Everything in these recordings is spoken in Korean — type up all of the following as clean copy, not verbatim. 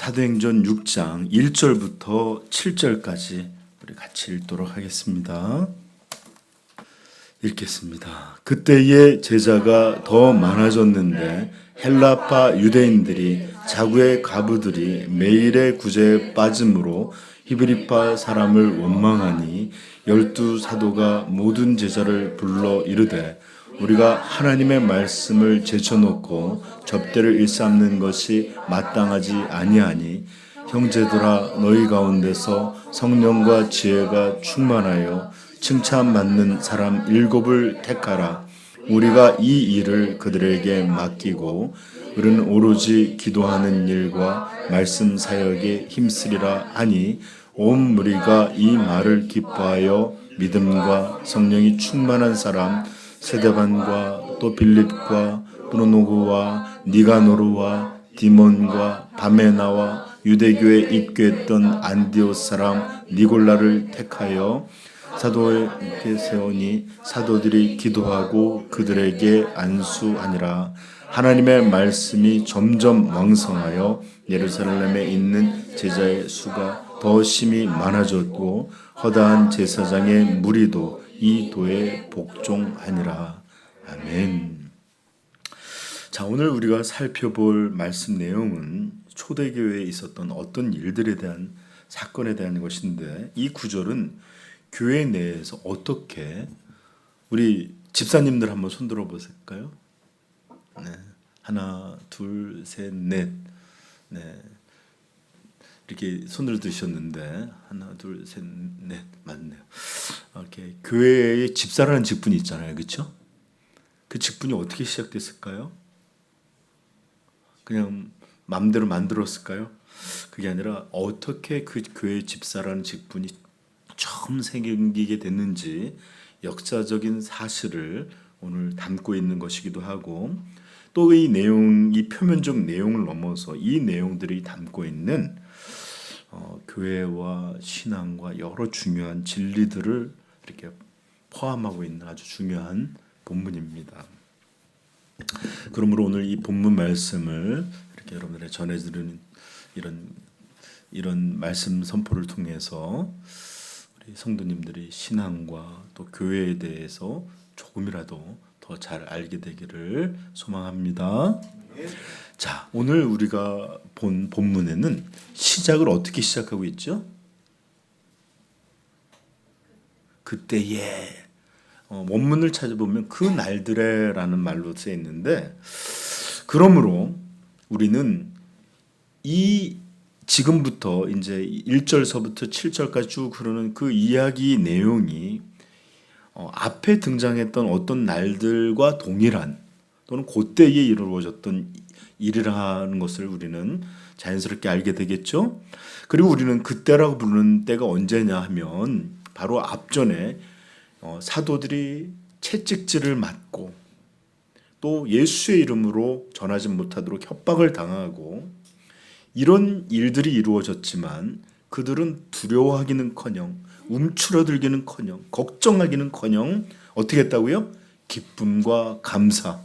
사도행전 6장 1절부터 7절까지 우리 같이 읽도록 하겠습니다. 읽겠습니다. 그때의 제자가 더 많아졌는데 헬라파 유대인들이 자구의 가부들이 매일의 구제에 빠짐으로 히브리파 사람을 원망하니 12사도가 모든 제자를 불러 이르되 우리가 하나님의 말씀을 제쳐놓고 접대를 일삼는 것이 마땅하지 아니하니 형제들아 너희 가운데서 성령과 지혜가 충만하여 칭찬받는 사람 7을 택하라. 우리가 이 일을 그들에게 맡기고 그는 오로지 기도하는 일과 말씀 사역에 힘쓰리라 하니 온 무리가 이 말을 기뻐하여 믿음과 성령이 충만한 사람 세데반과 또 빌립과 브루노고와 니가노르와 디몬과 바메나와 유대교에 입교했던 안디오스 사람 니골라를 택하여 사도에게 세우니 사도들이 기도하고 그들에게 안수하니라. 하나님의 말씀이 점점 왕성하여 예루살렘에 있는 제자의 수가 더 심히 많아졌고 허다한 제사장의 무리도 이 도에 복종하니라. 아멘. 자, 오늘 우리가 살펴볼 말씀 내용은 초대교회에 있었던 어떤 일들에 대한 사건에 대한 것인데, 이 구절은 교회 내에서 어떻게, 우리 집사님들 한번 손들어 보실까요? 네. 하나, 둘, 셋, 넷. 네. 이렇게 손을 드셨는데 하나, 둘, 셋, 넷 맞네요. 이렇게 교회에 집사라는 직분이 있잖아요, 그렇죠? 그 직분이 어떻게 시작됐을까요? 그냥 마음대로 만들었을까요? 그게 아니라 어떻게 그 교회 집사라는 직분이 처음 생기게 됐는지 역사적인 사실을 오늘 담고 있는 것이기도 하고, 또 이 내용, 이 표면적 내용을 넘어서 이 내용들이 담고 있는 교회와 신앙과 여러 중요한 진리들을 이렇게 포함하고 있는 아주 중요한 본문입니다. 그러므로 오늘 이 본문 말씀을 이렇게 여러분들에게 전해드리는 이런 말씀 선포를 통해서 우리 성도님들이 신앙과 또 교회에 대해서 조금이라도 더 잘 알게 되기를 소망합니다. 자, 오늘 우리가 본 본문에는 시작을 어떻게 시작하고 있죠? 그때에 원문을 찾아보면 그 날들에라는 말로 쓰여 있는데, 그러므로 우리는 이 지금부터 이제 1절서부터 7절까지 쭉 흐르는 그 이야기 내용이 앞에 등장했던 어떤 날들과 동일한 또는 그때에 이루어졌던 일이라는 것을 우리는 자연스럽게 알게 되겠죠. 그리고 우리는 그때라고 부르는 때가 언제냐 하면 바로 앞전에 사도들이 채찍질을 맞고 또 예수의 이름으로 전하지 못하도록 협박을 당하고 이런 일들이 이루어졌지만 그들은 두려워하기는커녕 움츠러들기는커녕 걱정하기는커녕 어떻게 했다고요? 기쁨과 감사,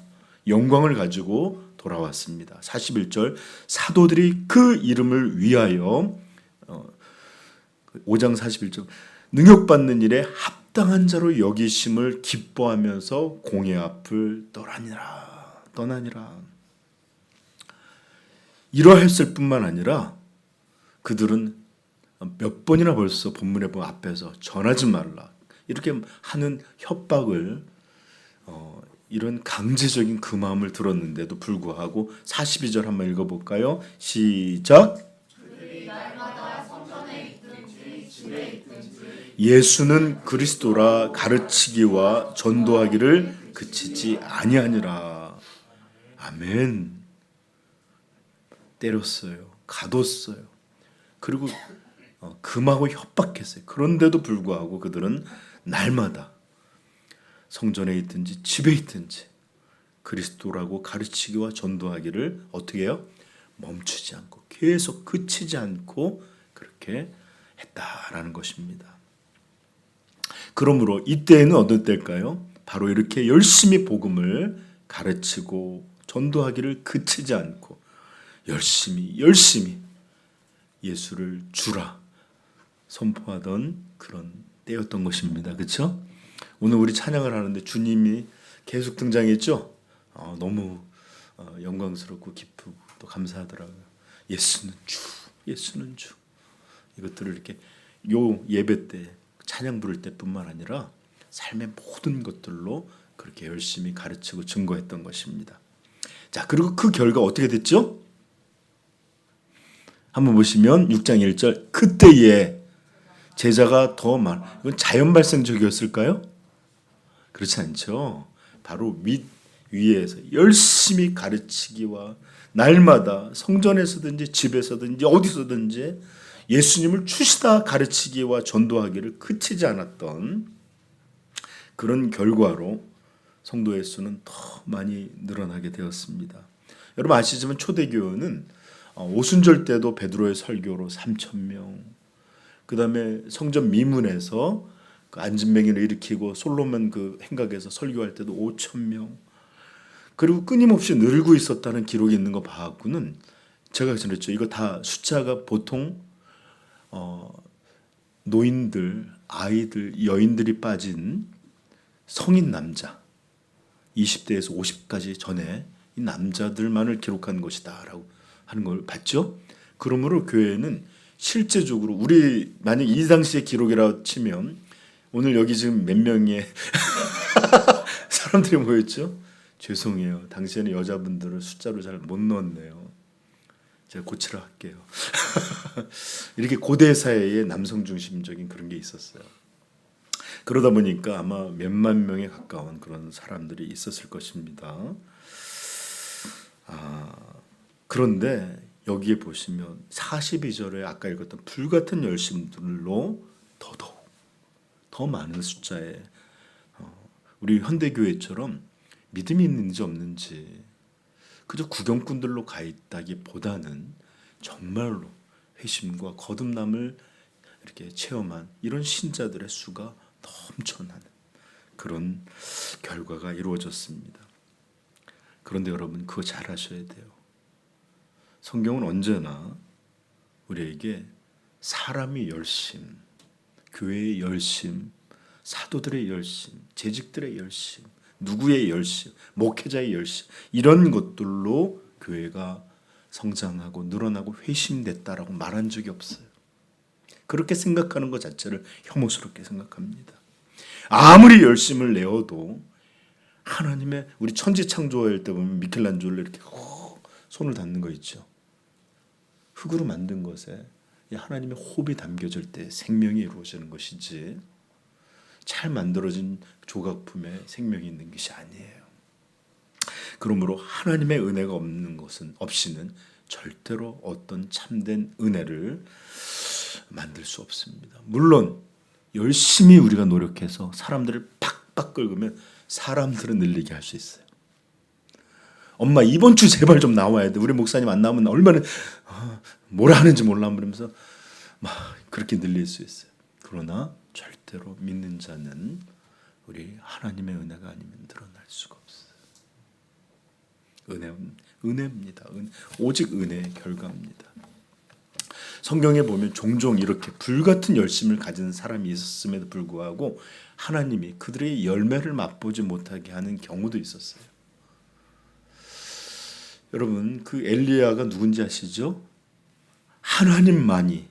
영광을 가지고 돌아왔습니다. 41절 사도들이 그 이름을 위하여 5장 41절 능욕받는 일에 합당한 자로 여기심을 기뻐하면서 공회 앞을 떠나니라. 이러했을 뿐만 아니라 그들은 몇 번이나 벌써 본문에 보면 앞에서 전하지 말라 이렇게 하는 협박을 이런 강제적인 그 마음을 들었는데도 불구하고 42절 한번 읽어볼까요? 시작. 예수는 그리스도라 가르치기와 전도하기를 그치지 아니하니라. 아멘. 때렸어요. 가뒀어요. 그리고 금하고 협박했어요. 그런데도 불구하고 그들은 날마다 성전에 있든지 집에 있든지 그리스도라고 가르치기와 전도하기를 어떻게 해요? 멈추지 않고 계속 그치지 않고 그렇게 했다라는 것입니다. 그러므로 이때에는 어떤 때일까요? 바로 이렇게 열심히 복음을 가르치고 전도하기를 그치지 않고 열심히 예수를 주라 선포하던 그런 때였던 것입니다. 그렇죠? 오늘 우리 찬양을 하는데 주님이 계속 등장했죠? 너무 영광스럽고 기쁘고 또 감사하더라고요. 예수는 주, 예수는 주. 이것들을 이렇게 요 예배 때 찬양 부를 때뿐만 아니라 삶의 모든 것들로 그렇게 열심히 가르치고 증거했던 것입니다. 자, 그리고 그 결과 어떻게 됐죠? 한번 보시면 6장 1절 그때에 제자가 더 많아. 이건 자연 발생적이었을까요? 그렇지 않죠. 바로 위에서 열심히 가르치기와 날마다 성전에서든지 집에서든지 어디서든지 예수님을 주시다 가르치기와 전도하기를 그치지 않았던 그런 결과로 성도의 수는 더 많이 늘어나게 되었습니다. 여러분 아시지만 초대교회는 오순절 때도 베드로의 설교로 3,000명, 그 다음에 성전 미문에서 그 안진뱅이를 일으키고 솔로몬 그 행각에서 설교할 때도 5,000명, 그리고 끊임없이 늘고 있었다는 기록이 있는 거 봐갖고는 제가 전했죠. 이거 다 숫자가 보통 노인들, 아이들, 여인들이 빠진 성인 남자 20대에서 50까지 전에 이 남자들만을 기록한 것이다라고 하는 걸 봤죠. 그러므로 교회는 실제적으로 우리 만약 이 당시의 기록이라고 치면 오늘 여기 지금 몇 명의 사람들이 모였죠? 죄송해요. 당시에는 여자분들을 숫자로 잘 못 넣었네요. 제가 고치러 할게요. 이렇게 고대 사회에 남성 중심적인 그런 게 있었어요. 그러다 보니까 아마 몇만 명에 가까운 그런 사람들이 있었을 것입니다. 그런데 여기에 보시면 42절에 아까 읽었던 불같은 열심들로 더더욱 더 많은 숫자에 우리 현대교회처럼 믿음이 있는지 없는지 그저 구경꾼들로 가 있다기보다는 정말로 회심과 거듭남을 이렇게 체험한 이런 신자들의 수가 넘쳐나는 그런 결과가 이루어졌습니다. 그런데 여러분 그거 잘 아셔야 돼요. 성경은 언제나 우리에게 사람의 열심, 교회의 열심, 사도들의 열심, 재직들의 열심, 누구의 열심, 목회자의 열심 이런 것들로 교회가 성장하고 늘어나고 회심됐다라고 말한 적이 없어요. 그렇게 생각하는 것 자체를 혐오스럽게 생각합니다. 아무리 열심을 내어도 하나님의 우리 천지 창조할 때 보면 미켈란젤로 이렇게 손을 닿는 거 있죠. 흙으로 만든 것에 하나님의 호흡이 담겨질 때 생명이 이루어지는 것이지 잘 만들어진 조각품에 생명이 있는 것이 아니에요. 그러므로 하나님의 은혜가 없는 것은 없이는 절대로 어떤 참된 은혜를 만들 수 없습니다. 물론 열심히 우리가 노력해서 사람들을 팍팍 긁으면 사람들은 늘리게 할 수 있어요. 엄마 이번 주 제발 좀 나와야 돼. 우리 목사님 안 나오면 얼마나 뭐라 하는지 몰라 그러면서 막 그렇게 늘릴 수 있어요. 그러나 절대로 믿는 자는 우리 하나님의 은혜가 아니면 늘어날 수가 없어요. 은혜입니다. 오직 은혜의 결과입니다. 성경에 보면 종종 이렇게 불같은 열심을 가진 사람이 있었음에도 불구하고 하나님이 그들의 열매를 맛보지 못하게 하는 경우도 있었어요. 여러분 그 엘리야가 누군지 아시죠? 하나님만이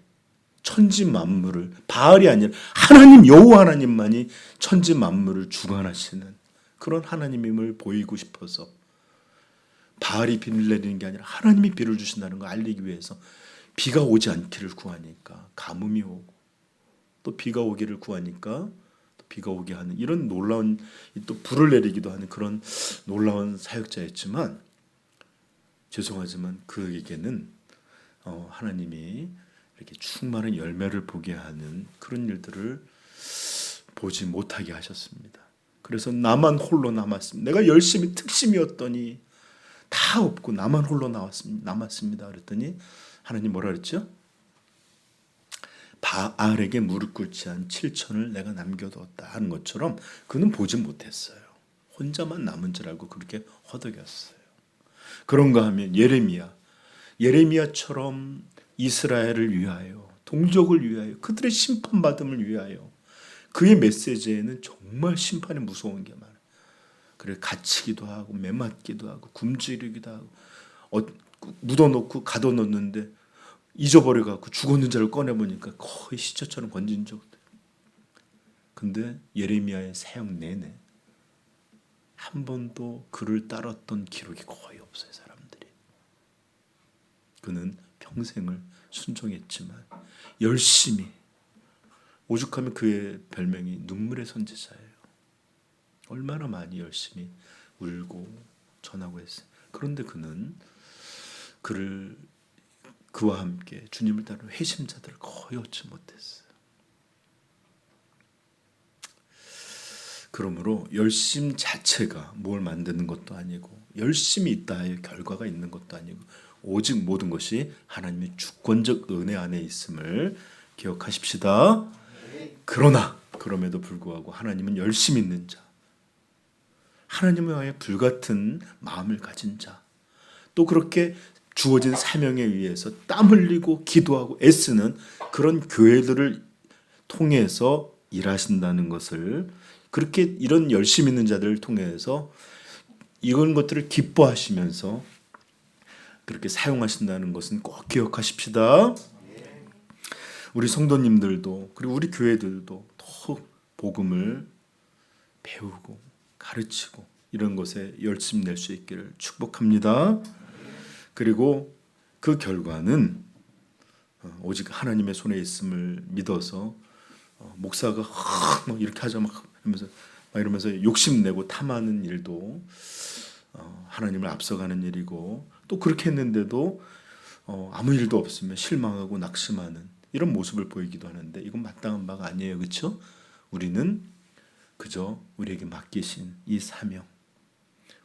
천지 만물을 바알이 아니라 하나님 여호와 하나님만이 천지 만물을 주관하시는 그런 하나님임을 보이고 싶어서 바알이 비를 내리는 게 아니라 하나님이 비를 주신다는 걸 알리기 위해서 비가 오지 않기를 구하니까 가뭄이 오고 또 비가 오기를 구하니까 또 비가 오게 하는 이런 놀라운 또 불을 내리기도 하는 그런 놀라운 사역자였지만 죄송하지만 그에게는 하나님이 이렇게 충만한 열매를 보게 하는 그런 일들을 보지 못하게 하셨습니다. 그래서 나만 홀로 남았습니다. 내가 열심히 특심이었더니 다 없고 나만 홀로 남았습니다. 그랬더니 하나님 뭐라 그랬죠? 바알에게 무릎 꿇지 않은 7천을 내가 남겨두었다 하는 것처럼 그는 보지 못했어요. 혼자만 남은 줄 알고 그렇게 허덕였어요. 그런가 하면 예레미야처럼 이스라엘을 위하여, 동족을 위하여, 그들의 심판받음을 위하여. 그의 메시지에는 정말 심판이 무서운 게 많아요. 그래 갇히기도 하고 매맞기도 하고 굶주리기도 하고 묻어놓고 가둬놓는데 잊어버려갖고 죽었는 자를 꺼내보니까 거의 시체처럼 건진 적도. 근데 예레미야의 사역 내내 한 번도 그를 따랐던 기록이 거의 없어요. 사람들이. 그는 평생을 순종했지만 열심히, 오죽하면 그의 별명이 눈물의 선지자예요. 얼마나 많이 열심히 울고 전하고 했어요. 그런데 그는 그와 함께 주님을 따르는 회심자들을 거의 얻지 못했어요. 그러므로 열심 자체가 뭘 만드는 것도 아니고 열심히 있다 하여 결과가 있는 것도 아니고 오직 모든 것이 하나님의 주권적 은혜 안에 있음을 기억하십시다. 그러나 그럼에도 불구하고 하나님은 열심히 있는 자, 하나님을 위하여 불같은 마음을 가진 자, 또 그렇게 주어진 사명에 의해서 땀 흘리고 기도하고 애쓰는 그런 교회들을 통해서 일하신다는 것을, 그렇게 이런 열심 있는 자들을 통해서 이런 것들을 기뻐하시면서 그렇게 사용하신다는 것은 꼭 기억하십시다. 우리 성도님들도 그리고 우리 교회들도 더 복음을 배우고 가르치고 이런 것에 열심 낼 수 있기를 축복합니다. 그리고 그 결과는 오직 하나님의 손에 있음을 믿어서 목사가 뭐 이렇게 하자 막 이러면서 욕심내고 탐하는 일도 하나님을 앞서가는 일이고, 또 그렇게 했는데도 아무 일도 없으면 실망하고 낙심하는 이런 모습을 보이기도 하는데 이건 마땅한 바가 아니에요. 그렇죠? 우리는 그저 우리에게 맡기신 이 사명,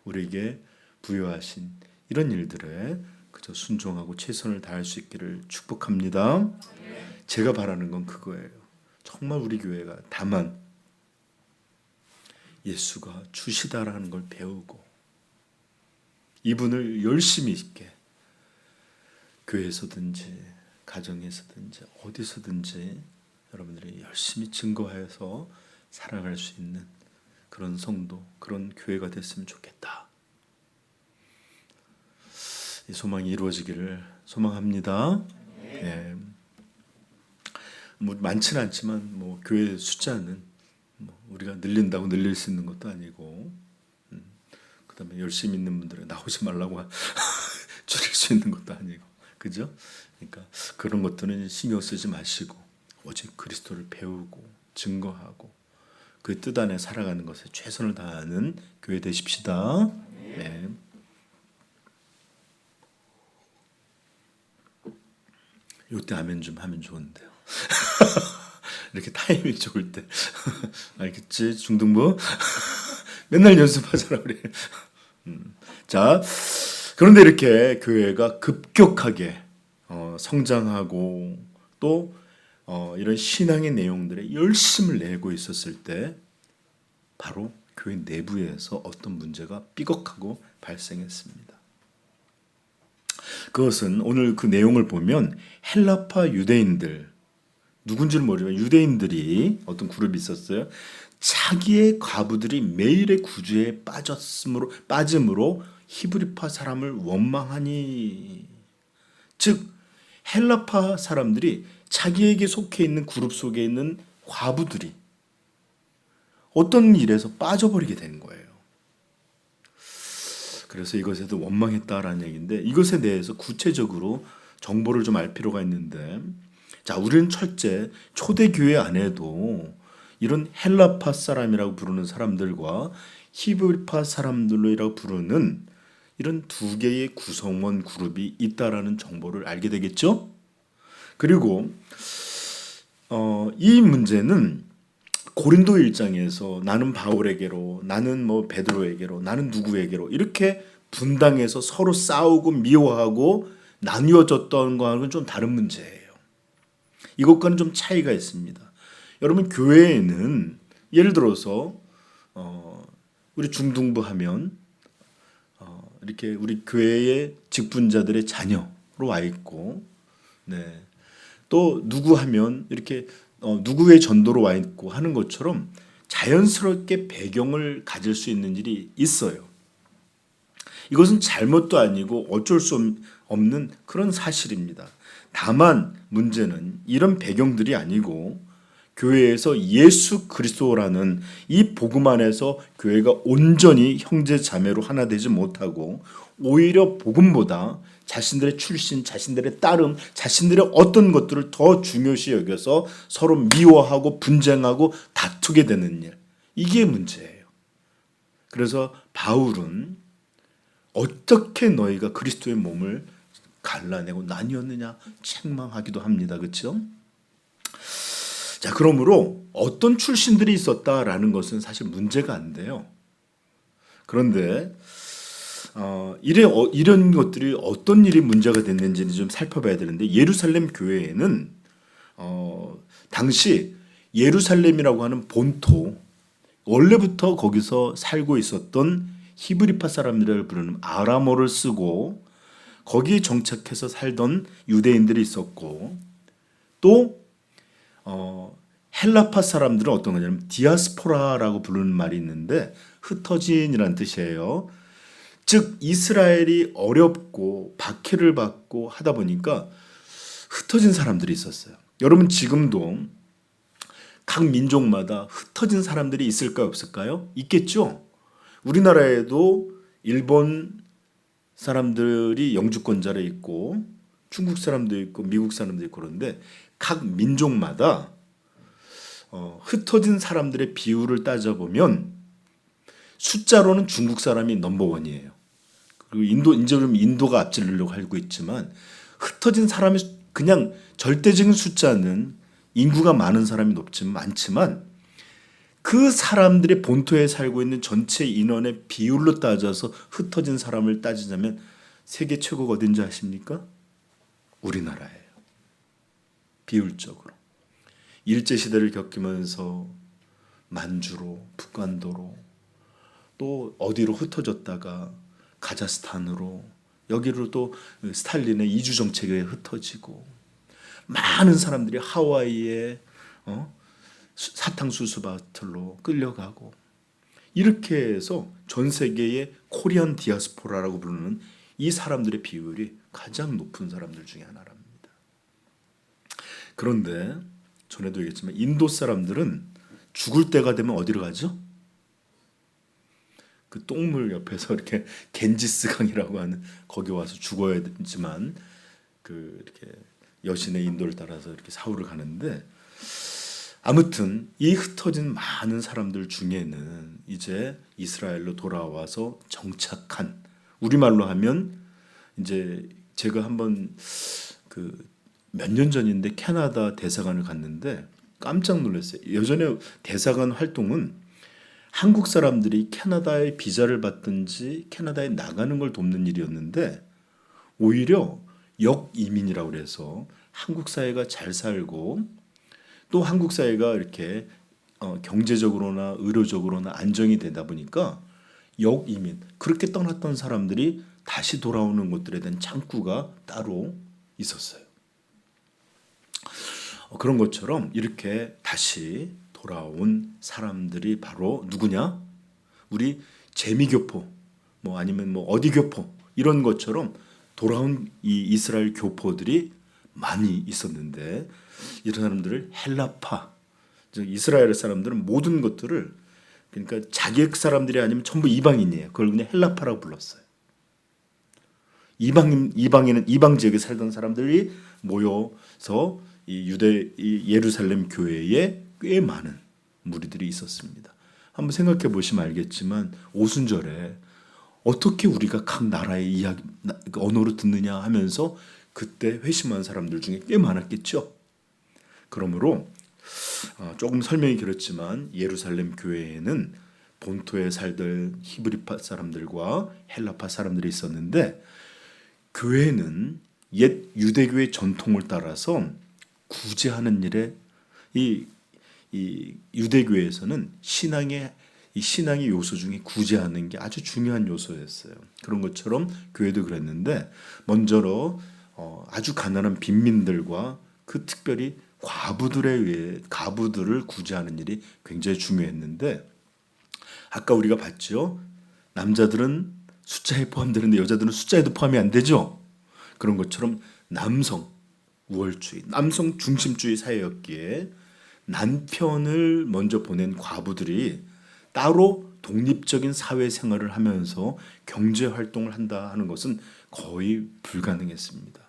우리에게 부여하신 이런 일들에 그저 순종하고 최선을 다할 수 있기를 축복합니다. 제가 바라는 건 그거예요. 정말 우리 교회가 다만 예수가 주시다라는 걸 배우고 이분을 열심히 있게 교회에서든지 가정에서든지 어디서든지 여러분들이 열심히 증거하여서 살아갈 수 있는 그런 성도, 그런 교회가 됐으면 좋겠다. 이 소망이 이루어지기를 소망합니다. 네. 뭐 많지는 않지만 뭐 교회 숫자는 뭐 우리가 늘린다고 늘릴 수 있는 것도 아니고, 그다음에 열심히 있는 분들은 나오지 말라고 줄일 수 있는 것도 아니고, 그죠? 그러니까 그런 것들은 신경 쓰지 마시고 오직 그리스도를 배우고 증거하고 그 뜻 안에 살아가는 것에 최선을 다하는 교회 되십시다. 네. 이때 아멘 좀 하면 좋은데요. 이렇게 타이밍 좋을 때 알겠지? 중등부 맨날 연습하잖아 우리. 자, 그런데 이렇게 교회가 급격하게 성장하고 또 이런 신앙의 내용들에 열심을 내고 있었을 때 바로 교회 내부에서 어떤 문제가 삐걱하고 발생했습니다. 그것은 오늘 그 내용을 보면 헬라파 유대인들, 누군지는 모르지만 유대인들이 어떤 그룹이 있었어요. 자기의 과부들이 매일의 구주에 빠짐으로 히브리파 사람을 원망하니, 즉 헬라파 사람들이 자기에게 속해 있는 그룹 속에 있는 과부들이 어떤 일에서 빠져버리게 된 거예요. 그래서 이것에도 원망했다라는 얘기인데, 이것에 대해서 구체적으로 정보를 좀 알 필요가 있는데, 자, 우리는 철제 초대교회 안에도 이런 헬라파 사람이라고 부르는 사람들과 히브리파 사람들이라고 부르는 이런 두 개의 구성원 그룹이 있다라는 정보를 알게 되겠죠? 그리고 이 문제는 고린도 1장에서 나는 바울에게로, 나는 뭐 베드로에게로, 나는 누구에게로 이렇게 분당해서 서로 싸우고 미워하고 나뉘어졌던 거하고는 좀 다른 문제예요. 이것과는 좀 차이가 있습니다. 여러분, 교회에는 예를 들어서 우리 중등부 하면 이렇게 우리 교회의 직분자들의 자녀로 와 있고, 네. 또 누구 하면 이렇게 누구의 전도로 와 있고 하는 것처럼 자연스럽게 배경을 가질 수 있는 일이 있어요. 이것은 잘못도 아니고 어쩔 수 없는 그런 사실입니다. 다만 문제는 이런 배경들이 아니고 교회에서 예수 그리스도라는 이 복음 안에서 교회가 온전히 형제 자매로 하나 되지 못하고 오히려 복음보다 자신들의 출신, 자신들의 따름, 자신들의 어떤 것들을 더 중요시 여겨서 서로 미워하고 분쟁하고 다투게 되는 일. 이게 문제예요. 그래서 바울은 어떻게 너희가 그리스도의 몸을 갈라내고 나뉘었느냐 책망하기도 합니다. 그렇죠? 자, 그러므로 어떤 출신들이 있었다라는 것은 사실 문제가 안 돼요. 그런데 이런 것들이 어떤 일이 문제가 됐는지는 좀 살펴봐야 되는데 예루살렘 교회에는 당시 예루살렘이라고 하는 본토 원래부터 거기서 살고 있었던 히브리파 사람들을 부르는 아람어를 쓰고 거기에 정착해서 살던 유대인들이 있었고 또 헬라파 사람들은 어떤 거냐면 디아스포라라고 부르는 말이 있는데 흩어진이라는 뜻이에요. 즉 이스라엘이 어렵고 박해를 받고 하다 보니까 흩어진 사람들이 있었어요. 여러분 지금도 각 민족마다 흩어진 사람들이 있을까요, 없을까요? 있겠죠. 우리나라에도 일본 사람들이 영주권자로 있고 중국 사람도 있고 미국 사람도 있고 그런데 각 민족마다 흩어진 사람들의 비율을 따져보면 숫자로는 중국 사람이 넘버원이에요. 그리고 인도가 앞지르려고 하고 있지만 흩어진 사람이 그냥 절대적인 숫자는 인구가 많은 사람이 많지만 그 사람들의 본토에 살고 있는 전체 인원의 비율로 따져서 흩어진 사람을 따지자면 세계 최고가 어딘지 아십니까? 우리나라예요. 비율적으로. 일제시대를 겪으면서 만주로, 북한도로 또 어디로 흩어졌다가 카자흐스탄으로 여기로 또 스탈린의 이주 정책에 흩어지고 많은 사람들이 하와이에 사탕수수 밭으로 끌려가고 이렇게 해서 전 세계의 코리안 디아스포라라고 부르는 이 사람들의 비율이 가장 높은 사람들 중에 하나랍니다. 그런데 전에도 얘기했지만 인도 사람들은 죽을 때가 되면 어디로 가죠? 그 똥물 옆에서 이렇게 겐지스강이라고 하는 거기 와서 죽어야 되지만 그 이렇게 여신의 인도를 따라서 이렇게 사후를 가는데 아무튼 이 흩어진 많은 사람들 중에는 이제 이스라엘로 돌아와서 정착한 우리말로 하면 이제 제가 한번 그 몇 년 전인데 캐나다 대사관을 갔는데 깜짝 놀랐어요. 예전에 대사관 활동은 한국 사람들이 캐나다에 비자를 받든지 캐나다에 나가는 걸 돕는 일이었는데 오히려 역이민이라고 그래서 한국 사회가 잘 살고 또 한국 사회가 이렇게 경제적으로나 의료적으로나 안정이 되다 보니까 역이민 그렇게 떠났던 사람들이 다시 돌아오는 것들에 대한 창구가 따로 있었어요. 그런 것처럼 이렇게 다시 돌아온 사람들이 바로 누구냐? 우리 재미교포, 뭐 아니면 뭐 어디 교포 이런 것처럼 돌아온 이 이스라엘 교포들이 많이 있었는데 이런 사람들을 헬라파, 즉 이스라엘 사람들은 모든 것들을 그러니까 자기 사람들이 아니면 전부 이방인이에요. 그걸 그냥 헬라파라고 불렀어요. 이방인은 이방 지역에 살던 사람들이 모여서 이 예루살렘 교회에 꽤 많은 무리들이 있었습니다. 한번 생각해 보시면 알겠지만 오순절에 어떻게 우리가 각 나라의 이야기 언어로 듣느냐 하면서 그때 회심한 사람들 중에 꽤 많았겠죠. 그러므로 조금 설명이 길었지만 예루살렘 교회에는 본토에 살던 히브리파 사람들과 헬라파 사람들이 있었는데 교회는 옛 유대교의 전통을 따라서 구제하는 일에 이 유대교에서는 신앙의 요소 중에 구제하는 게 아주 중요한 요소였어요. 그런 것처럼 교회도 그랬는데 먼저로 아주 가난한 빈민들과 그 특별히 과부들에 의해 가부들을 구제하는 일이 굉장히 중요했는데 아까 우리가 봤죠. 남자들은 숫자에 포함되는데 여자들은 숫자에도 포함이 안 되죠. 그런 것처럼 남성 우월주의, 남성 중심주의 사회였기에 남편을 먼저 보낸 과부들이 따로 독립적인 사회생활을 하면서 경제활동을 한다 하는 것은 거의 불가능했습니다.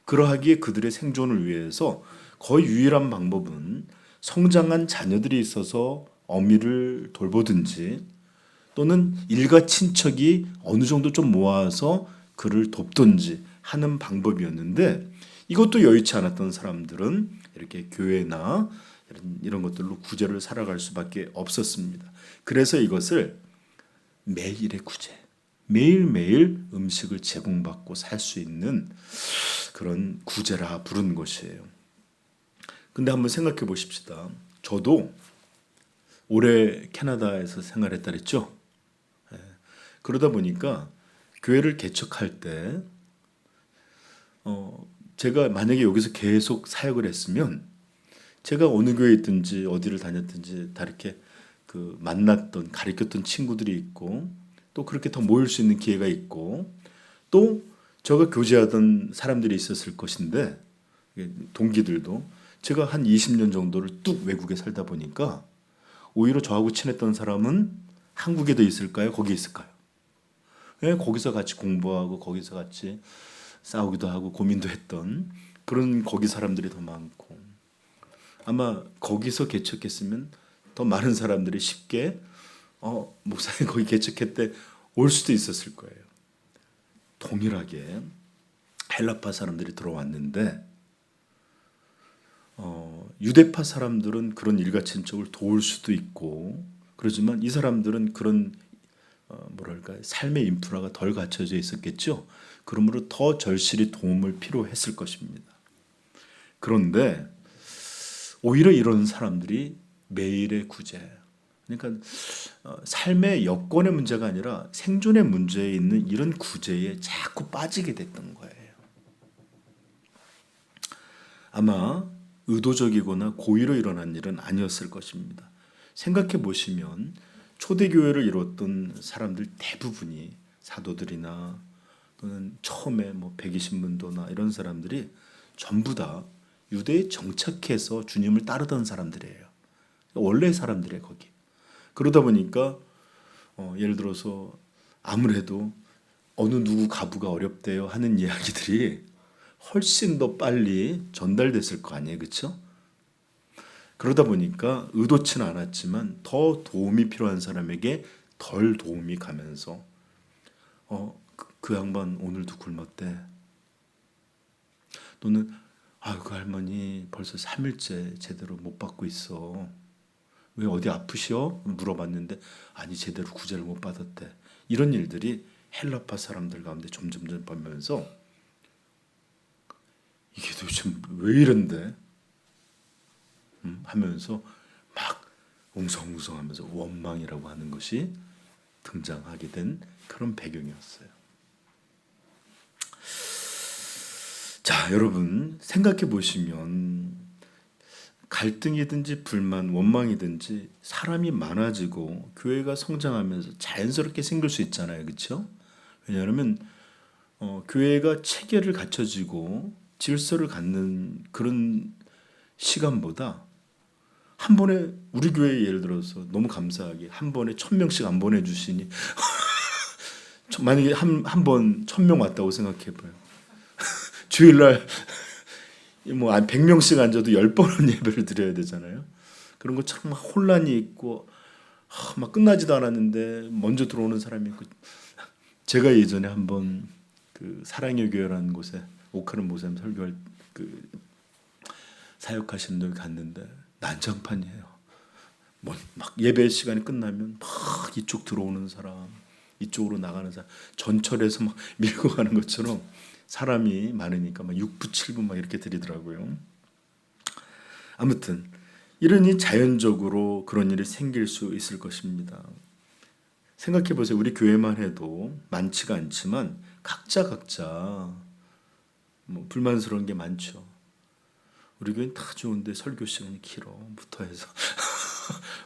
그러하기에 그들의 생존을 위해서 거의 유일한 방법은 성장한 자녀들이 있어서 어미를 돌보든지 또는 일가 친척이 어느 정도 좀 모아서 그를 돕든지 하는 방법이었는데 이것도 여의치 않았던 사람들은 이렇게 교회나 이런 것들로 구제를 살아갈 수밖에 없었습니다. 그래서 이것을 매일의 구제, 매일매일 음식을 제공받고 살 수 있는 그런 구제라 부른 것이에요. 근데 한번 생각해 보십시다. 저도 올해 캐나다에서 생활했다 그랬죠. 그러다 보니까 교회를 개척할 때 제가 만약에 여기서 계속 사역을 했으면 제가 어느 교회에 있든지 어디를 다녔든지 다 이렇게 그 만났던 가르쳤던 친구들이 있고 또 그렇게 더 모일 수 있는 기회가 있고 또 저가 교제하던 사람들이 있었을 것인데 동기들도 제가 한 20년 정도를 뚝 외국에 살다 보니까 오히려 저하고 친했던 사람은 한국에도 있을까요? 거기 있을까요? 예, 거기서 같이 공부하고 거기서 같이 싸우기도 하고 고민도 했던 그런 거기 사람들이 더 많고 아마 거기서 개척했으면 더 많은 사람들이 쉽게 목사님 거기 개척했대 올 수도 있었을 거예요. 동일하게 헬라파 사람들이 들어왔는데 유대파 사람들은 그런 일가친척을 도울 수도 있고 그렇지만 이 사람들은 그런 뭐랄까 삶의 인프라가 덜 갖춰져 있었겠죠. 그러므로 더 절실히 도움을 필요했을 것입니다. 그런데 오히려 이런 사람들이 매일의 구제, 그러니까 삶의 여건의 문제가 아니라 생존의 문제에 있는 이런 구제에 자꾸 빠지게 됐던 거예요. 아마 의도적이거나 고의로 일어난 일은 아니었을 것입니다. 생각해 보시면 초대교회를 이뤘던 사람들 대부분이 사도들이나 또는 처음에 뭐 120문도나 이런 사람들이 전부 다 유대에 정착해서 주님을 따르던 사람들이에요. 원래 사람들이에요, 거기. 그러다 보니까 예를 들어서 아무래도 어느 누구 가부가 어렵대요 하는 이야기들이 훨씬 더 빨리 전달됐을 거 아니에요, 그렇죠? 그러다 보니까 의도치는 않았지만 더 도움이 필요한 사람에게 덜 도움이 가면서 그 양반 오늘도 굶었대. 또는 그 할머니 벌써 3일째 제대로 못 받고 있어. 왜 어디 아프시오? 물어봤는데 아니 제대로 구제를 못 받았대. 이런 일들이 헬라파 사람들 가운데 점점 보면서 이게 도대체 왜 이런데? 하면서 막 웅성웅성하면서 원망이라고 하는 것이 등장하게 된 그런 배경이었어요. 자, 여러분 생각해 보시면 갈등이든지 불만, 원망이든지 사람이 많아지고 교회가 성장하면서 자연스럽게 생길 수 있잖아요, 그렇죠? 왜냐하면 교회가 체계를 갖춰지고 질서를 갖는 그런 시간보다 한 번에 우리 교회 예를 들어서 너무 감사하게 한 번에 1,000명씩 안 보내주시니 만약에 한 번 1,000명 왔다고 생각해봐요. 주일날 뭐 100명씩 앉아도 10번은 예배를 드려야 되잖아요. 그런 것처럼 막 혼란이 있고 막 끝나지도 않았는데 먼저 들어오는 사람이 있고 제가 예전에 한번 그 사랑의 교회라는 곳에 오카른 목사님 설교할 그 사역하시는 데 갔는데 난장판이에요. 뭐 막 예배 시간이 끝나면 막 이쪽 들어오는 사람, 이쪽으로 나가는 사람, 전철에서 막 밀고 가는 것처럼 사람이 많으니까 막 6부, 7부 막 이렇게 드리더라고요. 아무튼 이러니 자연적으로 그런 일이 생길 수 있을 것입니다. 생각해 보세요. 우리 교회만 해도 많지가 않지만 각자 뭐 불만스러운 게 많죠. 우리 교회는 다 좋은데 설교 시간이 길어부터 해서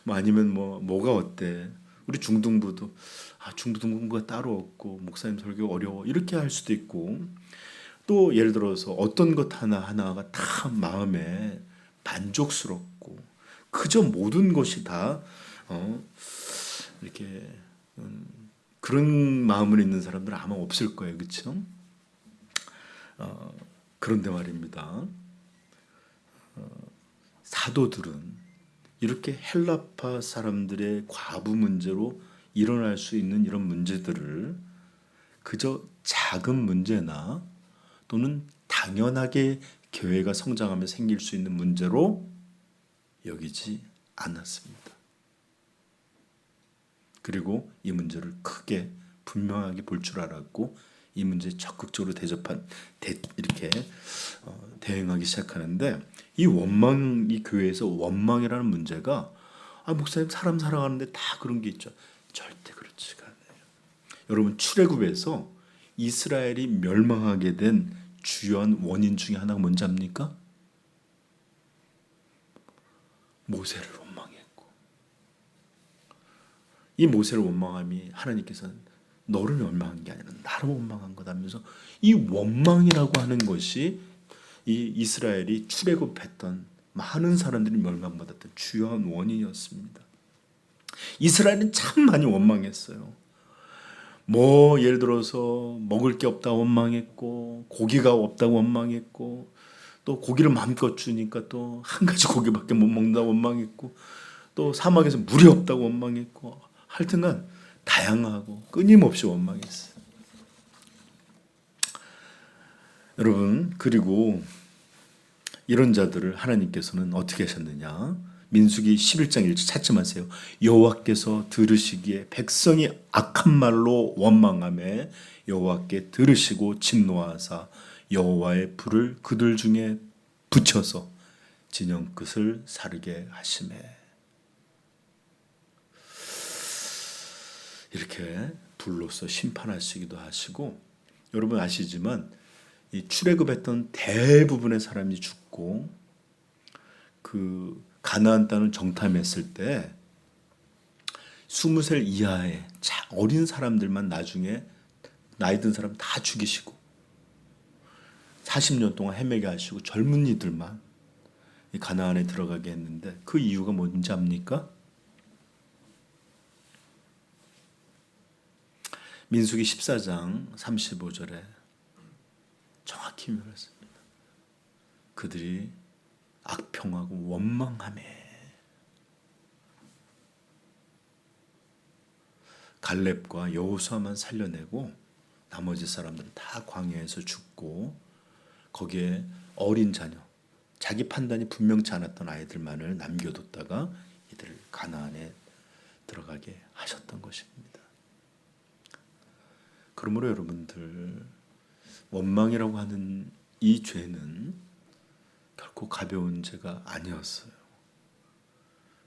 뭐 아니면 뭐가 어때? 우리 중등부도 중등부가 따로 없고 목사님 설교 어려워 이렇게 할 수도 있고, 또 예를 들어서 어떤 것 하나하나가 다 마음에 만족스럽고 그저 모든 것이 다 이렇게 그런 마음을 있는 사람들은 아마 없을 거예요. 그렇죠? 그런데 말입니다. 사도들은 이렇게 헬라파 사람들의 과부 문제로 일어날 수 있는 이런 문제들을 그저 작은 문제나 또는 당연하게 교회가 성장하며 생길 수 있는 문제로 여기지 않았습니다. 그리고 이 문제를 크게 분명하게 볼 줄 알았고 이 문제에 적극적으로 이렇게 대응하기 시작하는데, 이 교회에서 원망이라는 문제가 목사님 사람 사랑하는데 다 그런 게 있죠. 절대 그렇지가 않아요. 여러분, 출애굽에서 이스라엘이 멸망하게 된 주요한 원인 중에 하나가 뭔지 압니까? 모세를 원망했고, 이 모세를 원망함이 하나님께서는 너를 원망한 게 아니라 나를 원망한 거다면서 이 원망이라고 하는 것이 이 이스라엘이 출애굽했던 많은 사람들이 멸망받았던 주요한 원인이었습니다. 이스라엘은 참 많이 원망했어요. 예를 들어서 먹을 게 없다 원망했고, 고기가 없다고 원망했고, 또 고기를 마음껏 주니까 또 한 가지 고기밖에 못 먹는다 원망했고, 또 사막에서 물이 없다고 원망했고, 하여튼간 다양하고 끊임없이 원망했어요. 여러분, 그리고 이런 자들을 하나님께서는 어떻게 하셨느냐? 민수기 11장 1절 찾지 마세요. 여호와께서 들으시기에 백성이 악한 말로 원망하며 여호와께 들으시고 진노하사 여호와의 불을 그들 중에 붙여서 진영 끝을 사르게 하시매. 이렇게 불로서 심판하시기도 하시고, 여러분 아시지만 이 출애굽했던 대부분의 사람이 죽고 그 가나안 땅을 정탐했을 때 20살 이하의 어린 사람들만 나중에 나이 든 사람 다 죽이시고 40년 동안 헤매게 하시고 젊은이들만 이 가나안에 들어가게 했는데, 그 이유가 뭔지 압니까? 민수기 14장 35절에 정확히 말했습니다. 그들이 악평하고 원망하며 갈렙과 여호수아만 살려내고 나머지 사람들은 다 광야에서 죽고, 거기에 어린 자녀, 자기 판단이 분명치 않았던 아이들만을 남겨뒀다가 이들을 가나안에 들어가게 하셨던 것입니다. 그러므로 여러분들, 원망이라고 하는 이 죄는 결코 가벼운 죄가 아니었어요.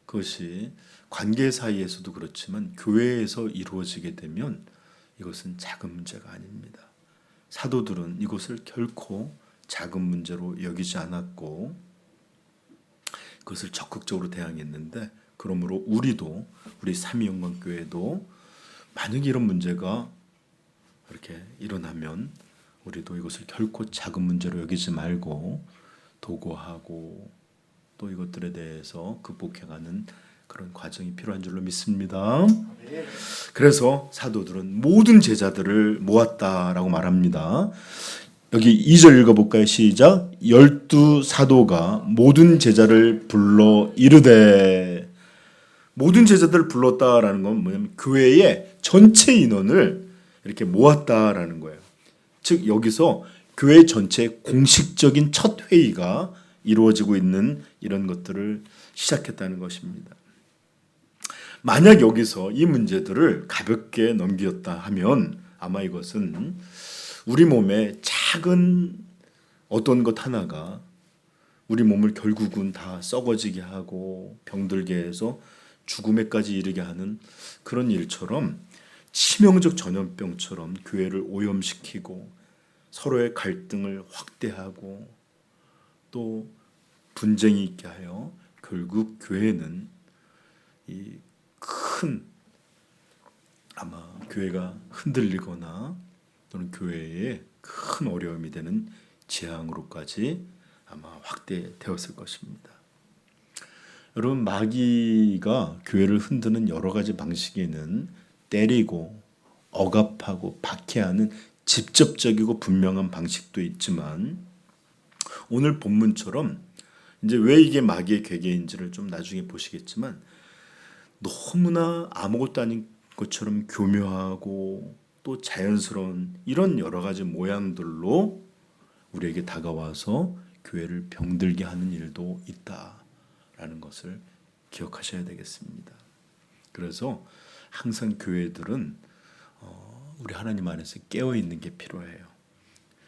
그것이 관계 사이에서도 그렇지만 교회에서 이루어지게 되면 이것은 작은 문제가 아닙니다. 사도들은 이것을 결코 작은 문제로 여기지 않았고 그것을 적극적으로 대항했는데, 그러므로 우리 삼위영광교회도 만약에 이런 문제가 이렇게 일어나면 우리도 이것을 결코 작은 문제로 여기지 말고 도구하고 또 이것들에 대해서 극복해가는 그런 과정이 필요한 줄로 믿습니다. 그래서 사도들은 모든 제자들을 모았다라고 말합니다. 여기 2절 읽어볼까요? 시작. 12사도가 모든 제자를 불러 이르되. 모든 제자들을 불렀다라는 건 뭐냐면 교회의 전체 인원을 이렇게 모았다라는 거예요. 즉 여기서 교회 전체의 공식적인 첫 회의가 이루어지고 있는 이런 것들을 시작했다는 것입니다. 만약 여기서 이 문제들을 가볍게 넘겼다 하면 아마 이것은 우리 몸에 작은 어떤 것 하나가 우리 몸을 결국은 다 썩어지게 하고 병들게 해서 죽음에까지 이르게 하는 그런 일처럼, 치명적 전염병처럼 교회를 오염시키고 서로의 갈등을 확대하고 또 분쟁이 있게 하여 결국 교회는 이 큰 아마 교회가 흔들리거나 또는 교회에 큰 어려움이 되는 재앙으로까지 아마 확대되었을 것입니다. 여러분, 마귀가 교회를 흔드는 여러 가지 방식에는 때리고 억압하고 박해하는 직접적이고 분명한 방식도 있지만 오늘 본문처럼 이제 왜 이게 마귀의 괴계인지를 좀 나중에 보시겠지만 너무나 아무것도 아닌 것처럼 교묘하고 또 자연스러운 이런 여러 가지 모양들로 우리에게 다가와서 교회를 병들게 하는 일도 있다라는 것을 기억하셔야 되겠습니다. 그래서 항상 교회들은 우리 하나님 안에서 깨어있는 게 필요해요.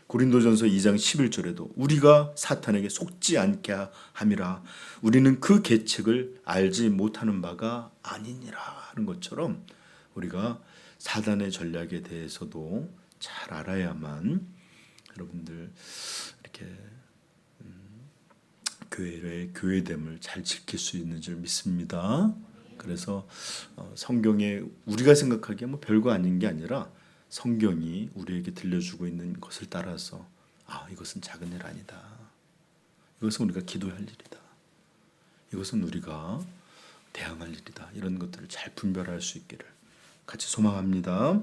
고린도전서 2장 11절에도 우리가 사탄에게 속지 않게 함이라 우리는 그 계책을 알지 못하는 바가 아니니라 하는 것처럼 우리가 사단의 전략에 대해서도 잘 알아야만 여러분들 이렇게 교회의 교회됨을 잘 지킬 수 있는 줄 믿습니다. 그래서 성경에 우리가 생각하기에 뭐 별거 아닌 게 아니라 성경이 우리에게 들려주고 있는 것을 따라서 이것은 작은 일 아니다. 이것은 우리가 기도할 일이다. 이것은 우리가 대항할 일이다. 이런 것들을 잘 분별할 수 있기를 같이 소망합니다.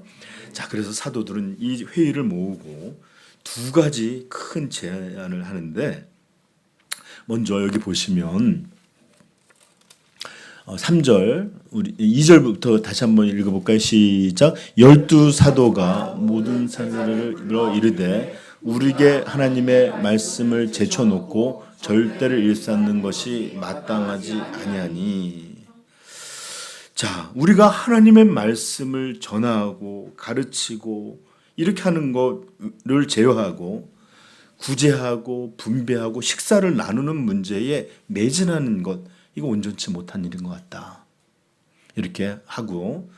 자, 그래서 사도들은 이 회의를 모으고 두 가지 큰 제안을 하는데 먼저 여기 보시면 3절, 우리 2절부터 다시 한번 읽어볼까요? 시작. 12사도가 모든 사람들을 이르되 우리에게 하나님의 말씀을 제쳐놓고 절대를 일삼는 것이 마땅하지 아니하니. 자, 우리가 하나님의 말씀을 전하고 가르치고 이렇게 하는 것을 제어하고 구제하고 분배하고 식사를 나누는 문제에 매진하는 것, 이거 온전치 못한 일인 것 같다. 이렇게 하고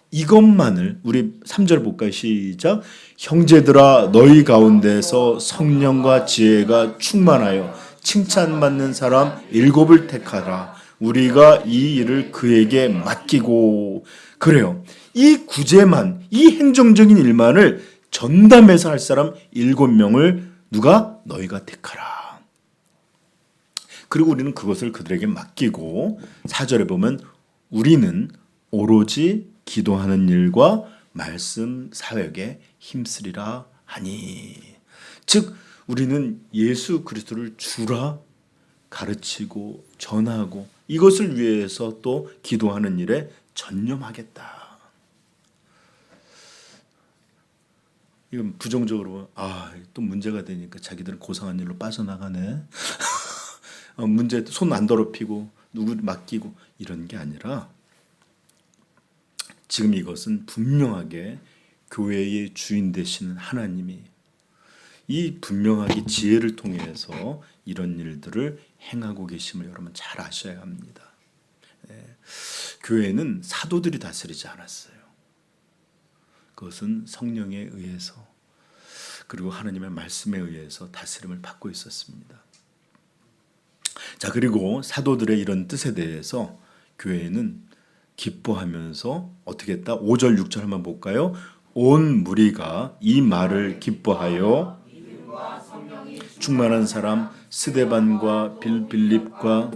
이것만을 우리 3절 볼까요? 시작. 형제들아 너희 가운데서 성령과 지혜가 충만하여 칭찬받는 사람 7을 택하라. 우리가 이 일을 그에게 맡기고. 그래요. 이 구제만, 이 행정적인 일만을 전담해서 할 사람 7명을 누가? 너희가 택하라. 그리고 우리는 그것을 그들에게 맡기고 4절에 보면 우리는 오로지 기도하는 일과 말씀 사역에 힘쓰리라 하니. 즉 우리는 예수 그리스도를 주라 가르치고 전하고 이것을 위해서 또 기도하는 일에 전념하겠다. 이건 부정적으로 또 문제가 되니까 자기들은 고상한 일로 빠져나가네. 문제 손 안 더럽히고 누구 맡기고 이런 게 아니라 지금 이것은 분명하게 교회의 주인 되시는 하나님이 이 분명하게 지혜를 통해서 이런 일들을 행하고 계심을 여러분 잘 아셔야 합니다. 교회는 사도들이 다스리지 않았어요. 그것은 성령에 의해서 그리고 하나님의 말씀에 의해서 다스림을 받고 있었습니다. 자, 그리고 사도들의 이런 뜻에 대해서 교회는 기뻐하면서 어떻게 했다? 5절 6절 한번 볼까요? 온 무리가 이 말을 기뻐하여 충만한 사람 스데반과 빌립과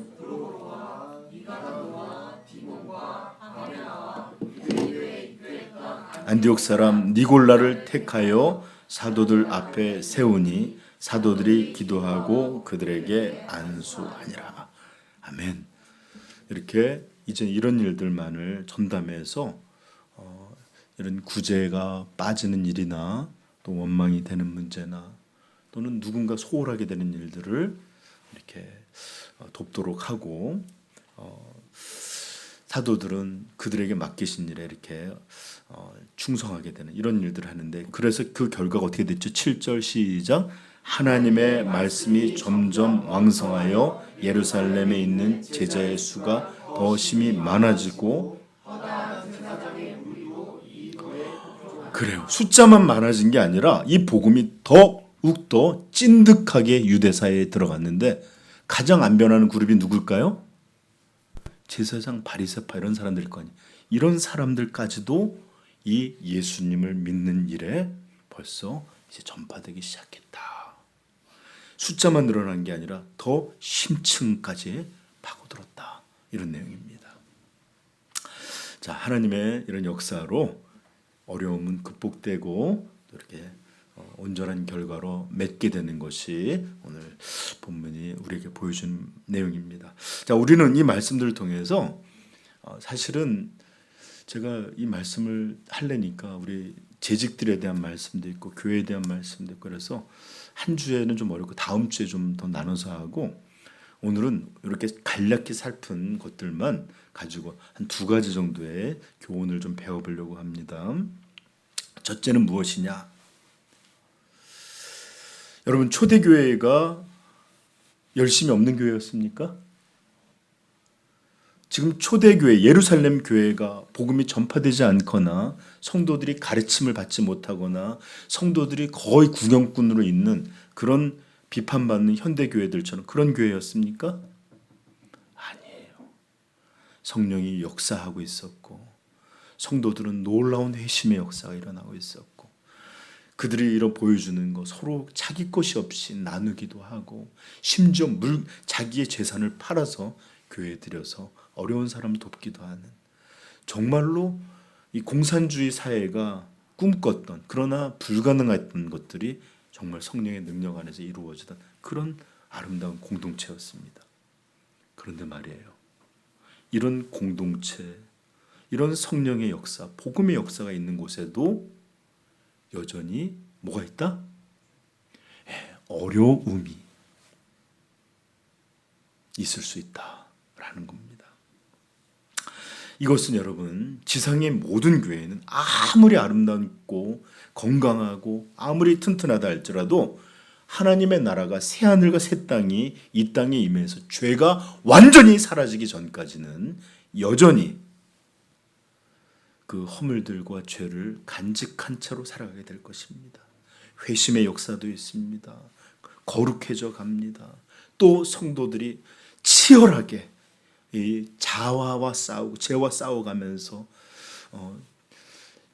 안디옥 사람 니골라를 택하여 사도들 앞에 세우니 사도들이 기도하고 그들에게 안수하니라. 아멘. 이렇게 이제 이런 일들만을 전담해서 이런 구제가 빠지는 일이나 또 원망이 되는 문제나 또는 누군가 소홀하게 되는 일들을 이렇게 돕도록 하고 사도들은 그들에게 맡기신 일에 이렇게 충성하게 되는 이런 일들을 하는데 그래서 그 결과가 어떻게 됐죠? 7절 시작. 하나님의 말씀이 점점 왕성하여 예루살렘에 있는 제자의 수가 더 심히 많아지고 그래요. 숫자만 많아진 게 아니라 이 복음이 더 더욱더 찐득하게 유대사에 들어갔는데 가장 안 변하는 그룹이 누굴까요? 제사장, 바리새파 이런 사람들일 거 아니에요. 이런 사람들까지도 이 예수님을 믿는 일에 벌써 이제 전파되기 시작했다. 숫자만 늘어난 게 아니라 더 심층까지 파고들었다. 이런 내용입니다. 자, 하나님의 이런 역사로 어려움은 극복되고 이렇게 온전한 결과로 맺게 되는 것이 오늘 본문이 우리에게 보여준 내용입니다. 자, 우리는 이 말씀들을 통해서 사실은 제가 이 말씀을 하려니까 우리 재직들에 대한 말씀도 있고 교회에 대한 말씀도 있고 그래서 한 주에는 좀 어렵고 다음 주에 좀 더 나눠서 하고 오늘은 이렇게 간략히 살핀 것들만 가지고 한 두 가지 정도의 교훈을 좀 배워보려고 합니다. 첫째는 무엇이냐? 여러분 초대교회가 열심히 없는 교회였습니까? 지금 초대교회 예루살렘 교회가 복음이 전파되지 않거나 성도들이 가르침을 받지 못하거나 성도들이 거의 구경꾼으로 있는 그런 비판받는 현대교회들처럼 그런 교회였습니까? 아니에요. 성령이 역사하고 있었고 성도들은 놀라운 회심의 역사가 일어나고 있었고 그들이 이런 보여주는 거 서로 자기 것이 없이 나누기도 하고 심지어 자기의 재산을 팔아서 교회에 들여서 어려운 사람 돕기도 하는 정말로 이 공산주의 사회가 꿈꿨던 그러나 불가능했던 것들이 정말 성령의 능력 안에서 이루어지던 그런 아름다운 공동체였습니다. 그런데 말이에요. 이런 공동체, 이런 성령의 역사, 복음의 역사가 있는 곳에도 여전히 뭐가 있다? 어려움이 있을 수 있다라는 겁니다. 이것은 여러분 지상의 모든 교회는 아무리 아름답고 건강하고 아무리 튼튼하다 할지라도 하나님의 나라가 새하늘과 새 땅이 이 땅에 임해서 죄가 완전히 사라지기 전까지는 여전히 그 허물들과 죄를 간직한 채로 살아가게 될 것입니다. 회심의 역사도 있습니다. 거룩해져 갑니다. 또 성도들이 치열하게 이 자아와 싸우고 죄와 싸워가면서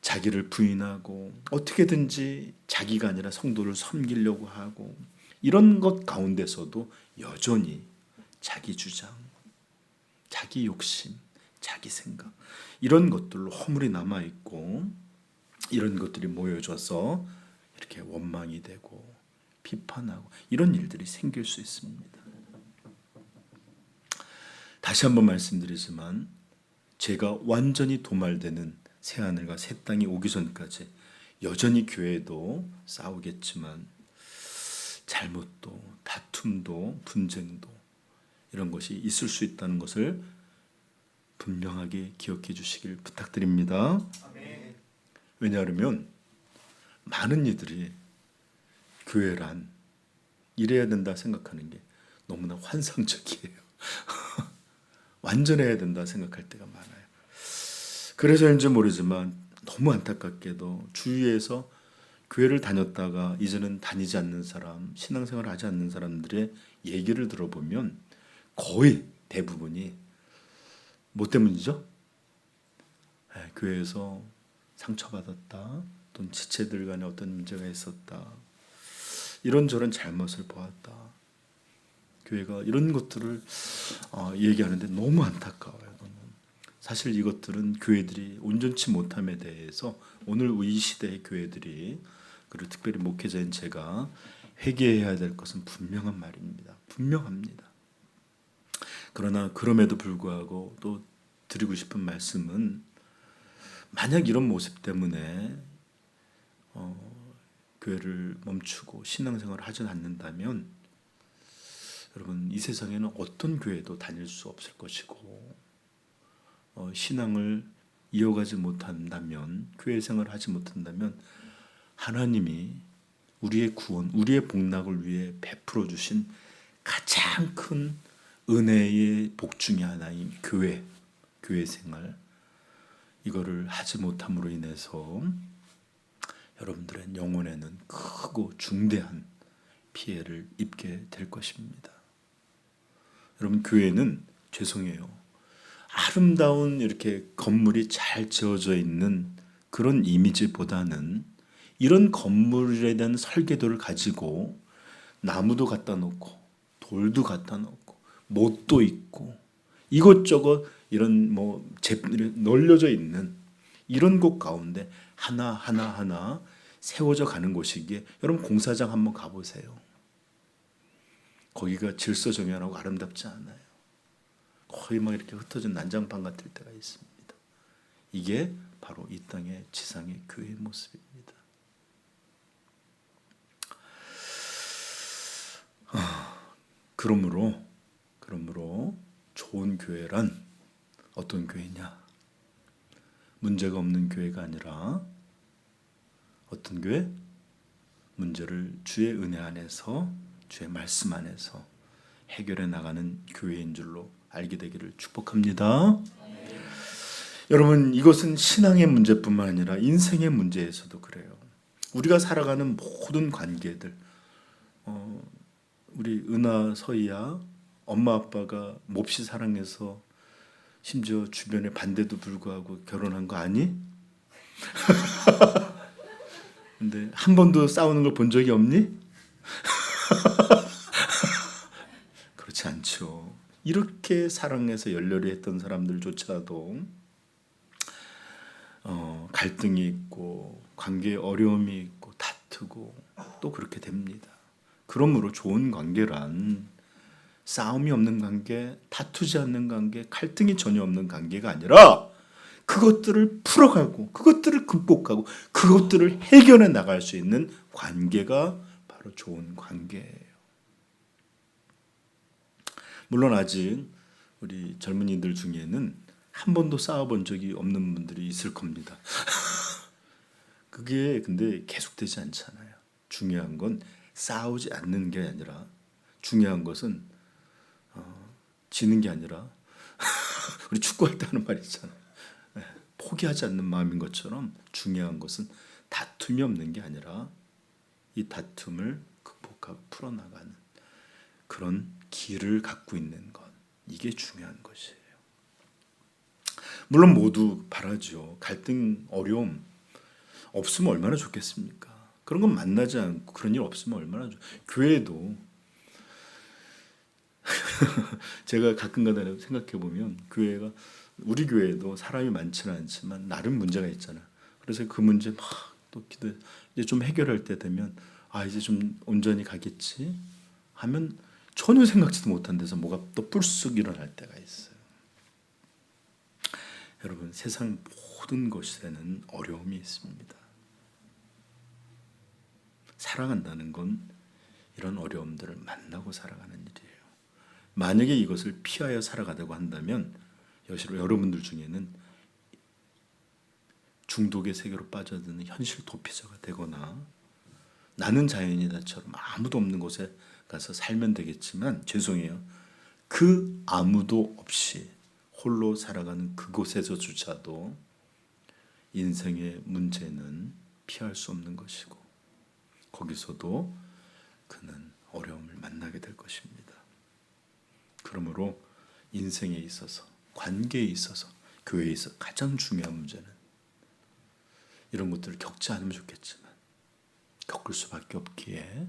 자기를 부인하고 어떻게든지 자기가 아니라 성도를 섬기려고 하고 이런 것 가운데서도 여전히 자기 주장, 자기 욕심, 자기 생각 이런 것들로 허물이 남아있고 이런 것들이 모여져서 이렇게 원망이 되고 비판하고 이런 일들이 생길 수 있습니다. 다시 한번 말씀드리지만 죄가 완전히 도말되는 새하늘과 새 땅이 오기 전까지 여전히 교회도 싸우겠지만 잘못도 다툼도 분쟁도 이런 것이 있을 수 있다는 것을 분명하게 기억해 주시길 부탁드립니다. 왜냐하면 많은 이들이 교회란 이래야 된다 생각하는 게 너무나 환상적이에요. 완전해야 된다 생각할 때가 많아요. 그래서인지 모르지만 너무 안타깝게도 주위에서 교회를 다녔다가 이제는 다니지 않는 사람, 신앙생활을 하지 않는 사람들의 얘기를 들어보면 거의 대부분이 뭐 때문이죠? 교회에서 상처받았다, 또는 지체들 간에 어떤 문제가 있었다, 이런저런 잘못을 보았다. 교회가 이런 것들을 얘기하는데 너무 안타까워요. 사실 이것들은 교회들이 온전치 못함에 대해서 오늘 이 시대의 교회들이 그리고 특별히 목회자인 제가 회개해야 될 것은 분명한 말입니다. 분명합니다. 그러나 그럼에도 불구하고 또 드리고 싶은 말씀은 만약 이런 모습 때문에 교회를 멈추고 신앙생활을 하지 않는다면 여러분 이 세상에는 어떤 교회도 다닐 수 없을 것이고 신앙을 이어가지 못한다면 교회 생활을 하지 못한다면 하나님이 우리의 구원, 우리의 복락을 위해 베풀어 주신 가장 큰 은혜의 복 중에 하나인 교회 생활 이거를 하지 못함으로 인해서 여러분들의 영혼에는 크고 중대한 피해를 입게 될 것입니다. 여러분, 교회는 죄송해요. 아름다운 이렇게 건물이 잘 지어져 있는 그런 이미지보다는 이런 건물에 대한 설계도를 가지고 나무도 갖다 놓고 돌도 갖다 놓고 못도 있고 이것저것 이런 널려져 있는 이런 곳 가운데 하나 세워져 가는 곳이기에 여러분 공사장 한번 가보세요. 거기가 질서정연하고 아름답지 않아요. 거의 막 이렇게 흩어진 난장판 같을 때가 있습니다. 이게 바로 이 땅의 지상의 교회의 모습입니다. 그러므로 좋은 교회란 어떤 교회냐? 문제가 없는 교회가 아니라 어떤 교회? 문제를 주의 은혜 안에서 주의 말씀 안에서 해결해 나가는 교회인 줄로 알게 되기를 축복합니다. 여러분, 이것은 신앙의 문제뿐만 아니라 인생의 문제에서도 그래요. 우리가 살아가는 모든 관계들, 우리 은하, 서희야 엄마 아빠가 몹시 사랑해서 심지어 주변의 반대도 불구하고 결혼한 거 아니? 근데 한 번도 싸우는 걸 본 적이 없니? 그렇지 않죠. 이렇게 사랑해서 열렬히 했던 사람들조차도 갈등이 있고 관계에 어려움이 있고 다투고 또 그렇게 됩니다. 그러므로 좋은 관계란 싸움이 없는 관계, 다투지 않는 관계, 갈등이 전혀 없는 관계가 아니라 그것들을 풀어가고 그것들을 극복하고 그것들을 해결해 나갈 수 있는 관계가 바로 좋은 관계예요. 물론 아직 우리 젊은이들 중에는 한 번도 싸워본 적이 없는 분들이 있을 겁니다. 그게 근데 계속되지 않잖아요. 중요한 건 싸우지 않는 게 아니라 중요한 것은 지는 게 아니라 우리 축구할 때 하는 말 있잖아요. 포기하지 않는 마음인 것처럼 중요한 것은 다툼이 없는 게 아니라 이 다툼을 극복하고 풀어나가는 그런 길을 갖고 있는 것, 이게 중요한 것이에요. 물론 모두 바라죠. 갈등, 어려움 없으면 얼마나 좋겠습니까? 그런 건 만나지 않고 그런 일 없으면 얼마나 교회에도 제가 가끔가다 생각해 보면 교회가 우리 교회도 사람이 많지는 않지만 나름 문제가 있잖아요. 그래서 그 문제 막 또 기도 이제 좀 해결할 때 되면 이제 좀 온전히 가겠지 하면 전혀 생각지도 못한 데서 뭐가 또 불쑥 일어날 때가 있어요. 여러분, 세상 모든 것에는 어려움이 있습니다. 사랑한다는 건 이런 어려움들을 만나고 살아가는 일이에요. 만약에 이것을 피하여 살아가려고 한다면 여러분들 중에는 중독의 세계로 빠져드는 현실 도피자가 되거나 나는 자연이다처럼 아무도 없는 곳에 가서 살면 되겠지만 죄송해요. 그 아무도 없이 홀로 살아가는 그곳에서조차도 인생의 문제는 피할 수 없는 것이고 거기서도 그는 어려움을 만나게 될 것입니다. 그러므로 인생에 있어서 관계에 있어서 교회에 있어서 가장 중요한 문제는 이런 것들을 겪지 않으면 좋겠지만 겪을 수밖에 없기에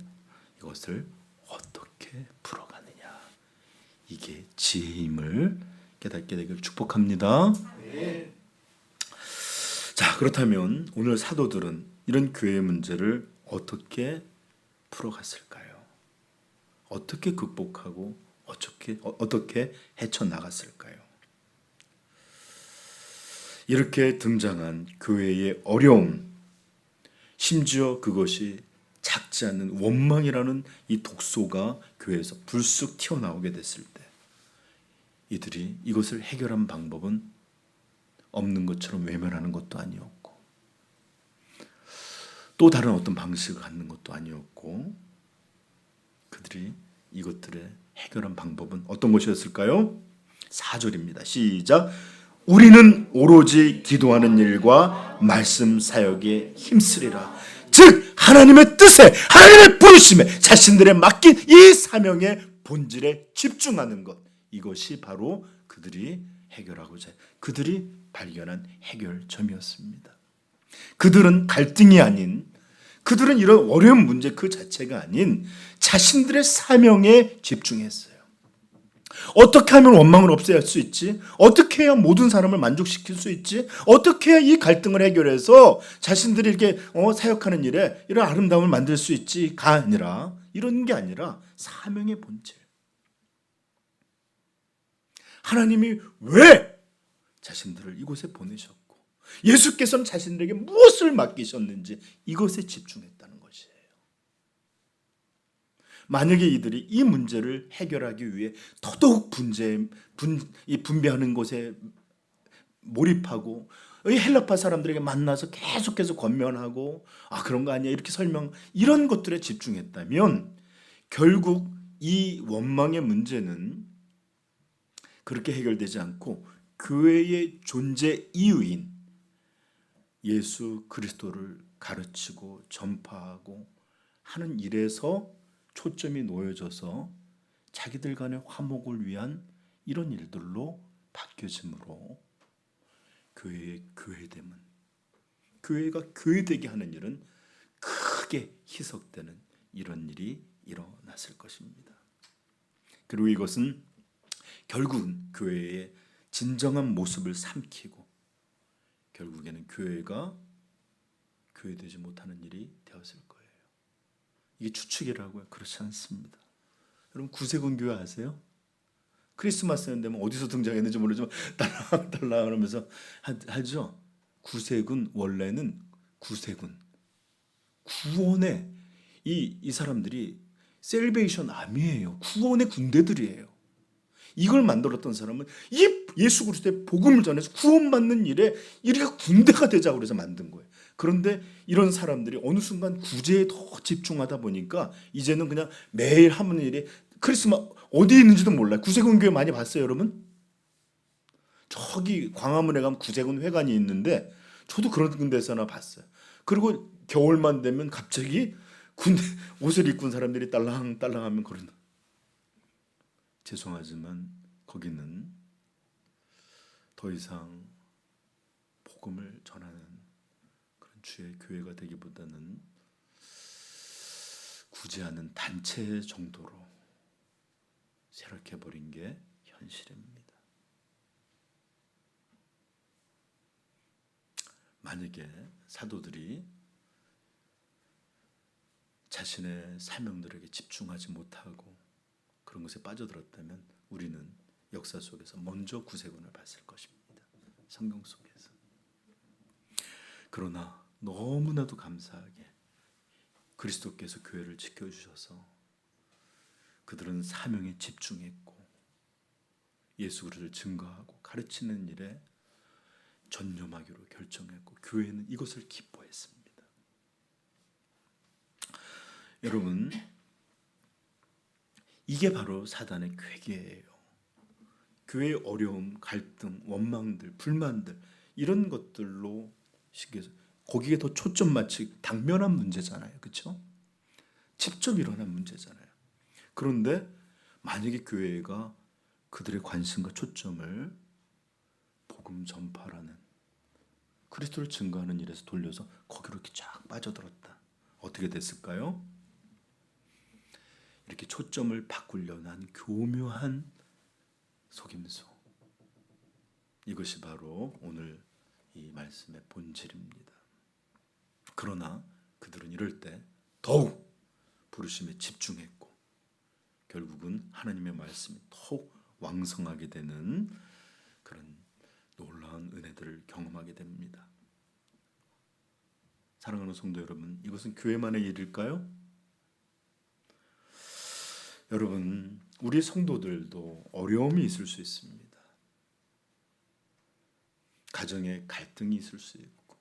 이것을 어떻게 풀어가느냐, 이게 지혜임을 깨닫게 되기를 축복합니다. 네. 자, 그렇다면 오늘 사도들은 이런 교회 문제를 어떻게 풀어갔을까요? 어떻게 극복하고 어떻게 헤쳐나갔을까요? 이렇게 등장한 교회의 어려움, 심지어 그것이 작지 않는 원망이라는 이 독소가 교회에서 불쑥 튀어나오게 됐을 때 이들이 이것을 해결한 방법은 없는 것처럼 외면하는 것도 아니었고 또 다른 어떤 방식을 갖는 것도 아니었고 그들이 이것들의 해결한 방법은 어떤 것이었을까요? 4절입니다. 시작. 우리는 오로지 기도하는 일과 말씀 사역에 힘쓰리라. 즉 하나님의 뜻에, 하나님의 부르심에 자신들의 맡긴 이 사명의 본질에 집중하는 것, 이것이 바로 그들이 해결하고자, 그들이 발견한 해결점이었습니다. 그들은 갈등이 아닌, 그들은 이런 어려운 문제 그 자체가 아닌 자신들의 사명에 집중했어요. 어떻게 하면 원망을 없애야 할 수 있지? 어떻게 해야 모든 사람을 만족시킬 수 있지? 어떻게 해야 이 갈등을 해결해서 자신들이 이렇게 사역하는 일에 이런 아름다움을 만들 수 있지?가 아니라, 이런 게 아니라 사명의 본질. 하나님이 왜 자신들을 이곳에 보내셨고 예수께서는 자신들에게 무엇을 맡기셨는지 이것에 집중했다는 것이에요. 만약에 이들이 이 문제를 해결하기 위해 더더욱 분배하는 것에 몰입하고 헬라파 사람들에게 만나서 계속해서 권면하고 그런 거 아니야 이렇게 설명, 이런 것들에 집중했다면 결국 이 원망의 문제는 그렇게 해결되지 않고 교회의 존재 이유인 예수 그리스도를 가르치고 전파하고 하는 일에서 초점이 놓여져서 자기들 간의 화목을 위한 이런 일들로 바뀌어지므로 교회의 교회됨은, 교회가 교회되게 하는 일은 크게 희석되는 이런 일이 일어났을 것입니다. 그리고 이것은 결국은 교회의 진정한 모습을 삼키고 결국에는 교회가 교회되지 못하는 일이 되었을 거예요. 이게 추측이라고요? 그렇지 않습니다. 여러분 구세군 교회 아세요? 크리스마스는 되면 어디서 등장했는지 모르지만 딸랑딸랑 하면서 하죠. 구세군, 원래는 구세군, 구원의 이 사람들이 셀베이션 아미예요. 구원의 군대들이에요. 이걸 만들었던 사람은 이 예수 그리스도의 복음을 전해서 구원받는 일에 이렇게 군대가 되자고 그래서 만든 거예요. 그런데 이런 사람들이 어느 순간 구제에 더 집중하다 보니까 이제는 그냥 매일 하는 일이 크리스마스 어디에 있는지도 몰라요. 구세군 교회 많이 봤어요, 여러분? 저기 광화문에 가면 구세군 회관이 있는데 저도 그런 데서 하나 봤어요. 그리고 겨울만 되면 갑자기 군대 옷을 입고 온 사람들이 딸랑딸랑하면 그런. 죄송하지만 거기는 더 이상 복음을 전하는 그런 주의 교회가 되기보다는 구제하는 단체 정도로 세력해버린 게 현실입니다. 만약에 사도들이 자신의 사명들에게 집중하지 못하고 그런 것에 빠져들었다면 우리는 역사 속에서 먼저 구세군을 봤을 것입니다. 성경 속에서. 그러나 너무나도 감사하게 그리스도께서 교회를 지켜주셔서 그들은 사명에 집중했고 예수 그리스도를 증거하고 가르치는 일에 전념하기로 결정했고 교회는 이것을 기뻐했습니다. 여러분, 이게 바로 사단의 괴계예요. 교회의 어려움, 갈등, 원망들, 불만들 이런 것들로 거기에 더 초점 맞추기 당면한 문제잖아요. 그렇죠? 직접 일어난 문제잖아요. 그런데 만약에 교회가 그들의 관심과 초점을 복음 전파라는 그리스도를 증거하는 일에서 돌려서 거기로 이렇게 쫙 빠져들었다. 어떻게 됐을까요? 이렇게 초점을 바꾸려는 한 교묘한 속임수. 이것이 바로 오늘 이 말씀의 본질입니다. 그러나 그들은 이럴 때 더욱 부르심에 집중했고 결국은 하나님의 말씀이 더욱 왕성하게 되는 그런 놀라운 은혜들을 경험하게 됩니다. 사랑하는 성도 여러분, 이것은 교회만의 일일까요? 여러분, 우리 성도들도 어려움이 있을 수 있습니다. 가정에 갈등이 있을 수 있고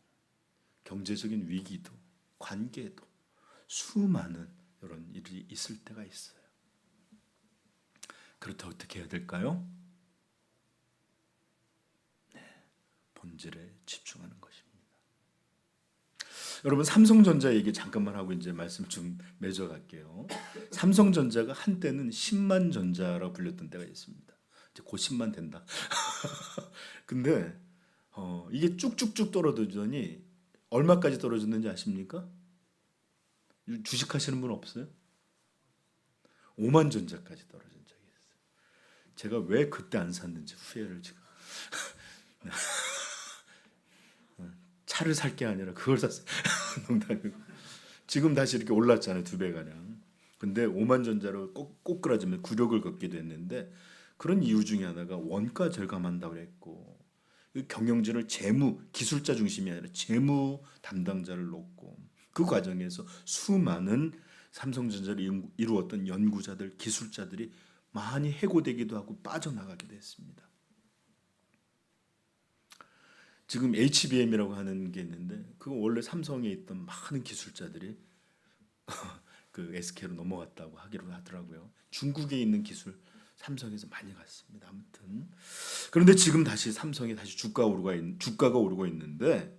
경제적인 위기도, 관계도 수많은 이런 일이 있을 때가 있어요. 그렇다고 어떻게 해야 될까요? 본질에 집중하는 것입니다. 여러분 삼성전자 얘기 잠깐만 하고 이제 말씀 좀 맺어갈게요. 삼성전자가 한때는 10만 전자라고 불렸던 때가 있습니다. 이제 곧 10만 된다. 근데 이게 쭉쭉쭉 떨어지더니 얼마까지 떨어졌는지 아십니까? 주식하시는 분 없어요? 5만 전자까지 떨어진 적이 있어요. 제가 왜 그때 안 샀는지 후회를 지금. 차를 살 게 아니라 그걸 샀어요. 농담이고. 지금 다시 이렇게 올랐잖아요. 2배가량. 근데 5만 전자로 꼬꾸라지면 굴욕을 걷기도 했는데 그런 이유 중에 하나가 원가 절감한다고 그랬고 경영진을 재무 기술자 중심이 아니라 재무 담당자를 놓고 그 과정에서 수많은 삼성전자를 이루었던 연구자들, 기술자들이 많이 해고되기도 하고 빠져나가기도 했습니다. 지금 HBM이라고 하는 게 있는데 그거 원래 삼성에 있던 많은 기술자들이 그 SK로 넘어갔다고 하기로 하더라고요. 중국에 있는 기술 삼성에서 많이 갔습니다. 아무튼 그런데 지금 다시 삼성이 다시 주가가 오르고 있는데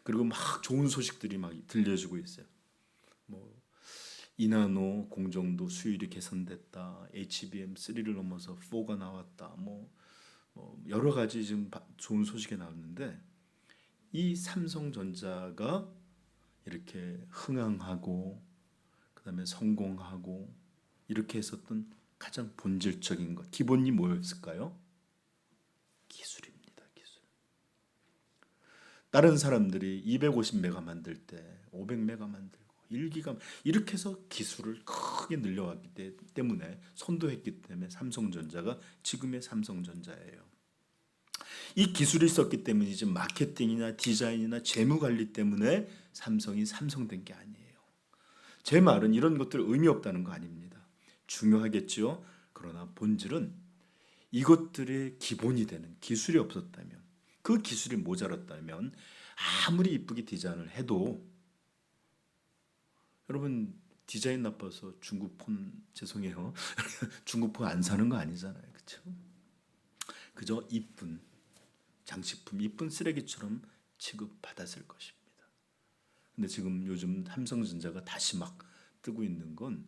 그리고 막 좋은 소식들이 막 들려지고 있어요. 뭐 이나노 공정도 수율이 개선됐다. HBM3를 넘어서 4가 나왔다. 뭐 여러 가지 지금 좋은 소식이 나왔는데 이 삼성전자가 이렇게 흥황하고 그다음에 성공하고 이렇게 했었던 가장 본질적인 것, 기본이 뭐였을까요? 기술입니다. 기술. 다른 사람들이 250메가 만들 때 500메가 만들고 1기가 이렇게 해서 기술을 크게 늘려왔기 때문에 선도했기 때문에 삼성전자가 지금의 삼성전자예요. 이 기술이 있었기 때문이지 마케팅이나 디자인이나 재무 관리 때문에 삼성이 삼성된 게 아니에요. 제 말은 이런 것들 의미 없다는 거 아닙니다. 중요하겠죠. 그러나 본질은 이것들의 기본이 되는 기술이 없었다면, 그 기술이 모자랐다면 아무리 이쁘게 디자인을 해도 여러분 디자인 나빠서 중국 폰 죄송해요. 중국 폰 안 사는 거 아니잖아요. 그렇죠? 그저 이쁜 장식품, 이쁜 쓰레기처럼 취급받았을 것입니다. 근데 지금 요즘 삼성전자가 다시 막 뜨고 있는 건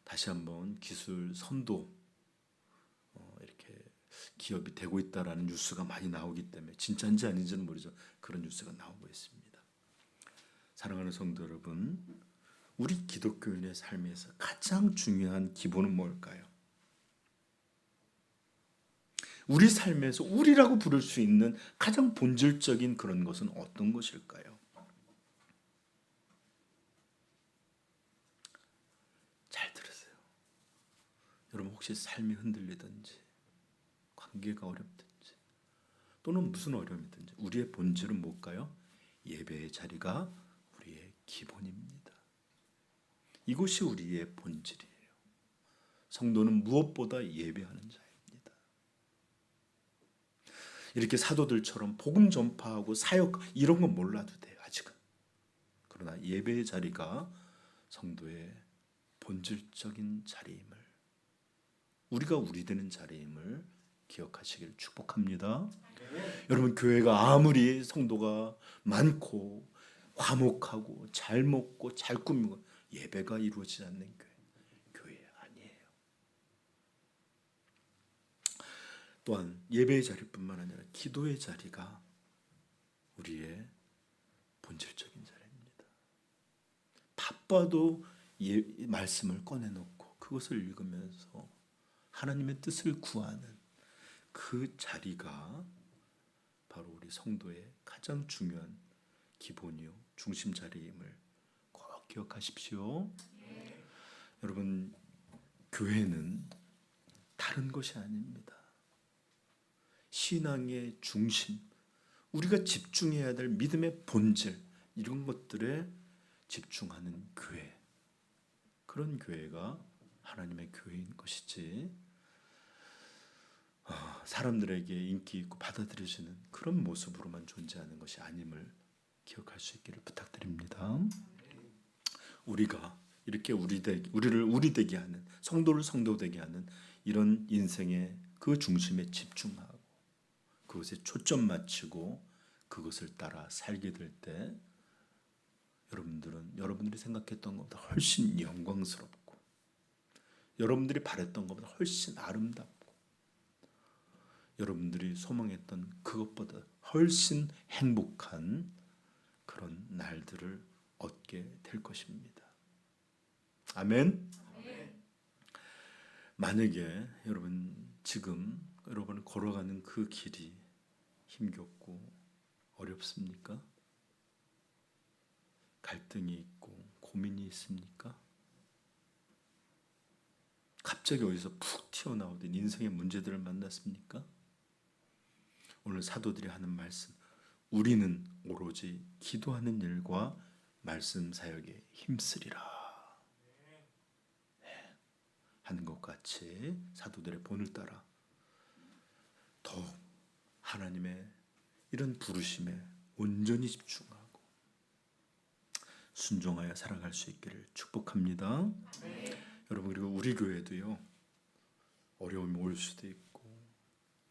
다시 한번 기술 선도 이렇게 기업이 되고 있다라는 뉴스가 많이 나오기 때문에 진짜인지 아닌지는 모르죠. 그런 뉴스가 나오고 있습니다. 사랑하는 성도 여러분, 우리 기독교인의 삶에서 가장 중요한 기본은 뭘까요? 우리 삶에서 우리라고 부를 수 있는 가장 본질적인 그런 것은 어떤 것일까요? 잘 들으세요. 여러분 혹시 삶이 흔들리든지 관계가 어렵든지 또는 무슨 어려움이든지 우리의 본질은 뭘까요? 예배의 자리가 우리의 기본입니다. 이것이 우리의 본질이에요. 성도는 무엇보다 예배하는 자입니다. 이렇게 사도들처럼 복음 전파하고 사역 이런 건 몰라도 돼요. 아직은. 그러나 예배의 자리가 성도의 본질적인 자리임을 우리가 우리 되는 자리임을 기억하시길 축복합니다. 여러분 교회가 아무리 성도가 많고 화목하고 잘 먹고 잘 꾸미고 예배가 이루어지지 않는 교회 아니에요. 또한 예배의 자리뿐만 아니라 기도의 자리가 우리의 본질적인 자리입니다. 바빠도 말씀을 꺼내놓고 그것을 읽으면서 하나님의 뜻을 구하는 그 자리가 바로 우리 성도의 가장 중요한 기본이요 중심 자리임을 꼭 기억하십시오. 여러분 교회는 다른 것이 아닙니다. 신앙의 중심, 우리가 집중해야 될 믿음의 본질 이런 것들에 집중하는 교회, 그런 교회가 하나님의 교회인 것이지 사람들에게 인기 있고 받아들여지는 그런 모습으로만 존재하는 것이 아님을 기억할 수 있기를 부탁드립니다. 우리가 이렇게 우리를 우리 되게 하는 성도를 성도 되게 하는 이런 인생의 그 중심에 집중하고 그것에 초점 맞추고 그것을 따라 살게 될 때 여러분들은 여러분들이 생각했던 것보다 훨씬 영광스럽고 여러분들이 바랬던 것보다 훨씬 아름답고 여러분들이 소망했던 그것보다 훨씬 행복한 그런 날들을 얻게 될 것입니다. 아멘. 만약에 여러분 지금 여러분 걸어가는 그 길이 힘겹고 어렵습니까? 갈등이 있고 고민이 있습니까? 갑자기 어디서 푹 튀어나오던 인생의 문제들을 만났습니까? 오늘 사도들이 하는 말씀, 우리는 오로지 기도하는 일과 말씀 사역에 힘쓰리라 하는 것 같이 사도들의 본을 따라 더욱 하나님의 이런 부르심에 온전히 집중하고 순종하여 살아갈 수 있기를 축복합니다. 여러분, 그리고 우리 교회도요, 어려움이 올 수도 있고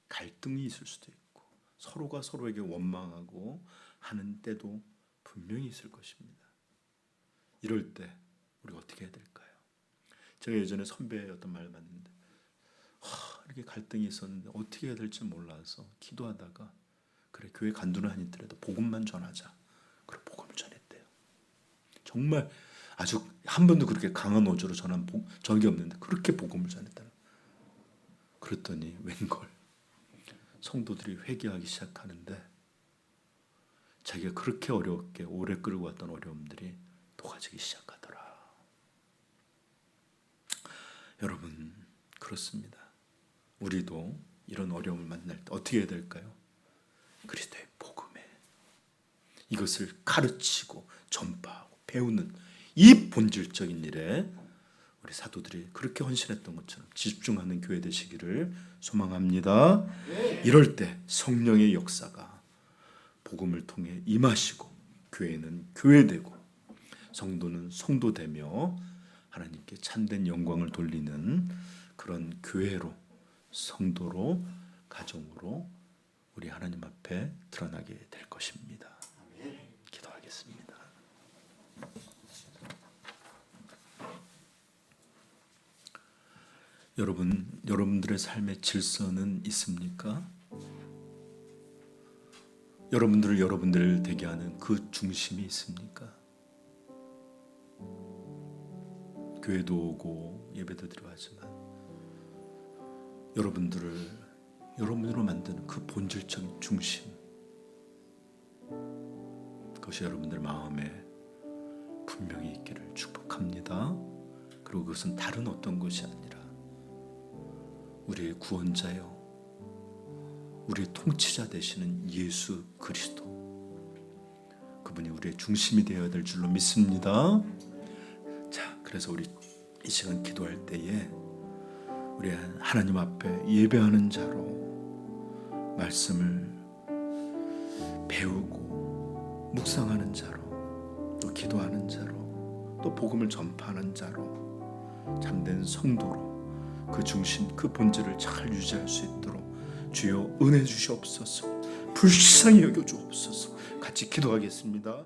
갈등이 있을 수도 있고 서로가 서로에게 원망하고 하는 때도 분명히 있을 것입니다. 이럴 때 우리가 어떻게 해야 될까요? 제가 예전에 선배의 어떤 말을 봤는데 이렇게 갈등이 있었는데 어떻게 해야 될지 몰라서 기도하다가 그래, 교회 간두는 아니더라도 복음만 전하자. 그래, 복음을 전했대요. 정말 아주 한 번도 그렇게 강한 어조로 전한 적이 없는데 그렇게 복음을 전했다. 그랬더니 웬걸 성도들이 회개하기 시작하는데 자기가 그렇게 어렵게 오래 끌고 왔던 어려움들이 녹아지기 시작하더라. 여러분, 그렇습니다. 우리도 이런 어려움을 만날 때 어떻게 해야 될까요? 그리스도의 복음에 이것을 가르치고 전파하고 배우는 이 본질적인 일에 우리 사도들이 그렇게 헌신했던 것처럼 집중하는 교회 되시기를 소망합니다. 이럴 때 성령의 역사가 복음을 통해 임하시고 교회는 교회되고 성도는 성도되며 하나님께 참된 영광을 돌리는 그런 교회로, 성도로, 가정으로 우리 하나님 앞에 드러나게 될 것입니다. 기도하겠습니다. 여러분들의 삶의 질서는 있습니까? 여러분들을 여러분들 되게 하는 그 중심이 있습니까? 교회도 오고 예배도 드리고 하지만 여러분으로 만드는 그 본질적인 중심, 그것이 여러분들 마음에 분명히 있기를 축복합니다. 그리고 그것은 다른 어떤 것이 아니라 우리의 구원자요, 우리의 통치자 되시는 예수 그리스도, 그분이 우리의 중심이 되어야 될 줄로 믿습니다. 자, 그래서 우리 이 시간 기도할 때에 우리 하나님 앞에 예배하는 자로, 말씀을 배우고 묵상하는 자로, 또 기도하는 자로, 또 복음을 전파하는 자로, 참된 성도로 그 중심, 그 본질을 잘 유지할 수 있도록 주여 은혜 주시옵소서. 불쌍히 여겨 주옵소서. 같이 기도하겠습니다.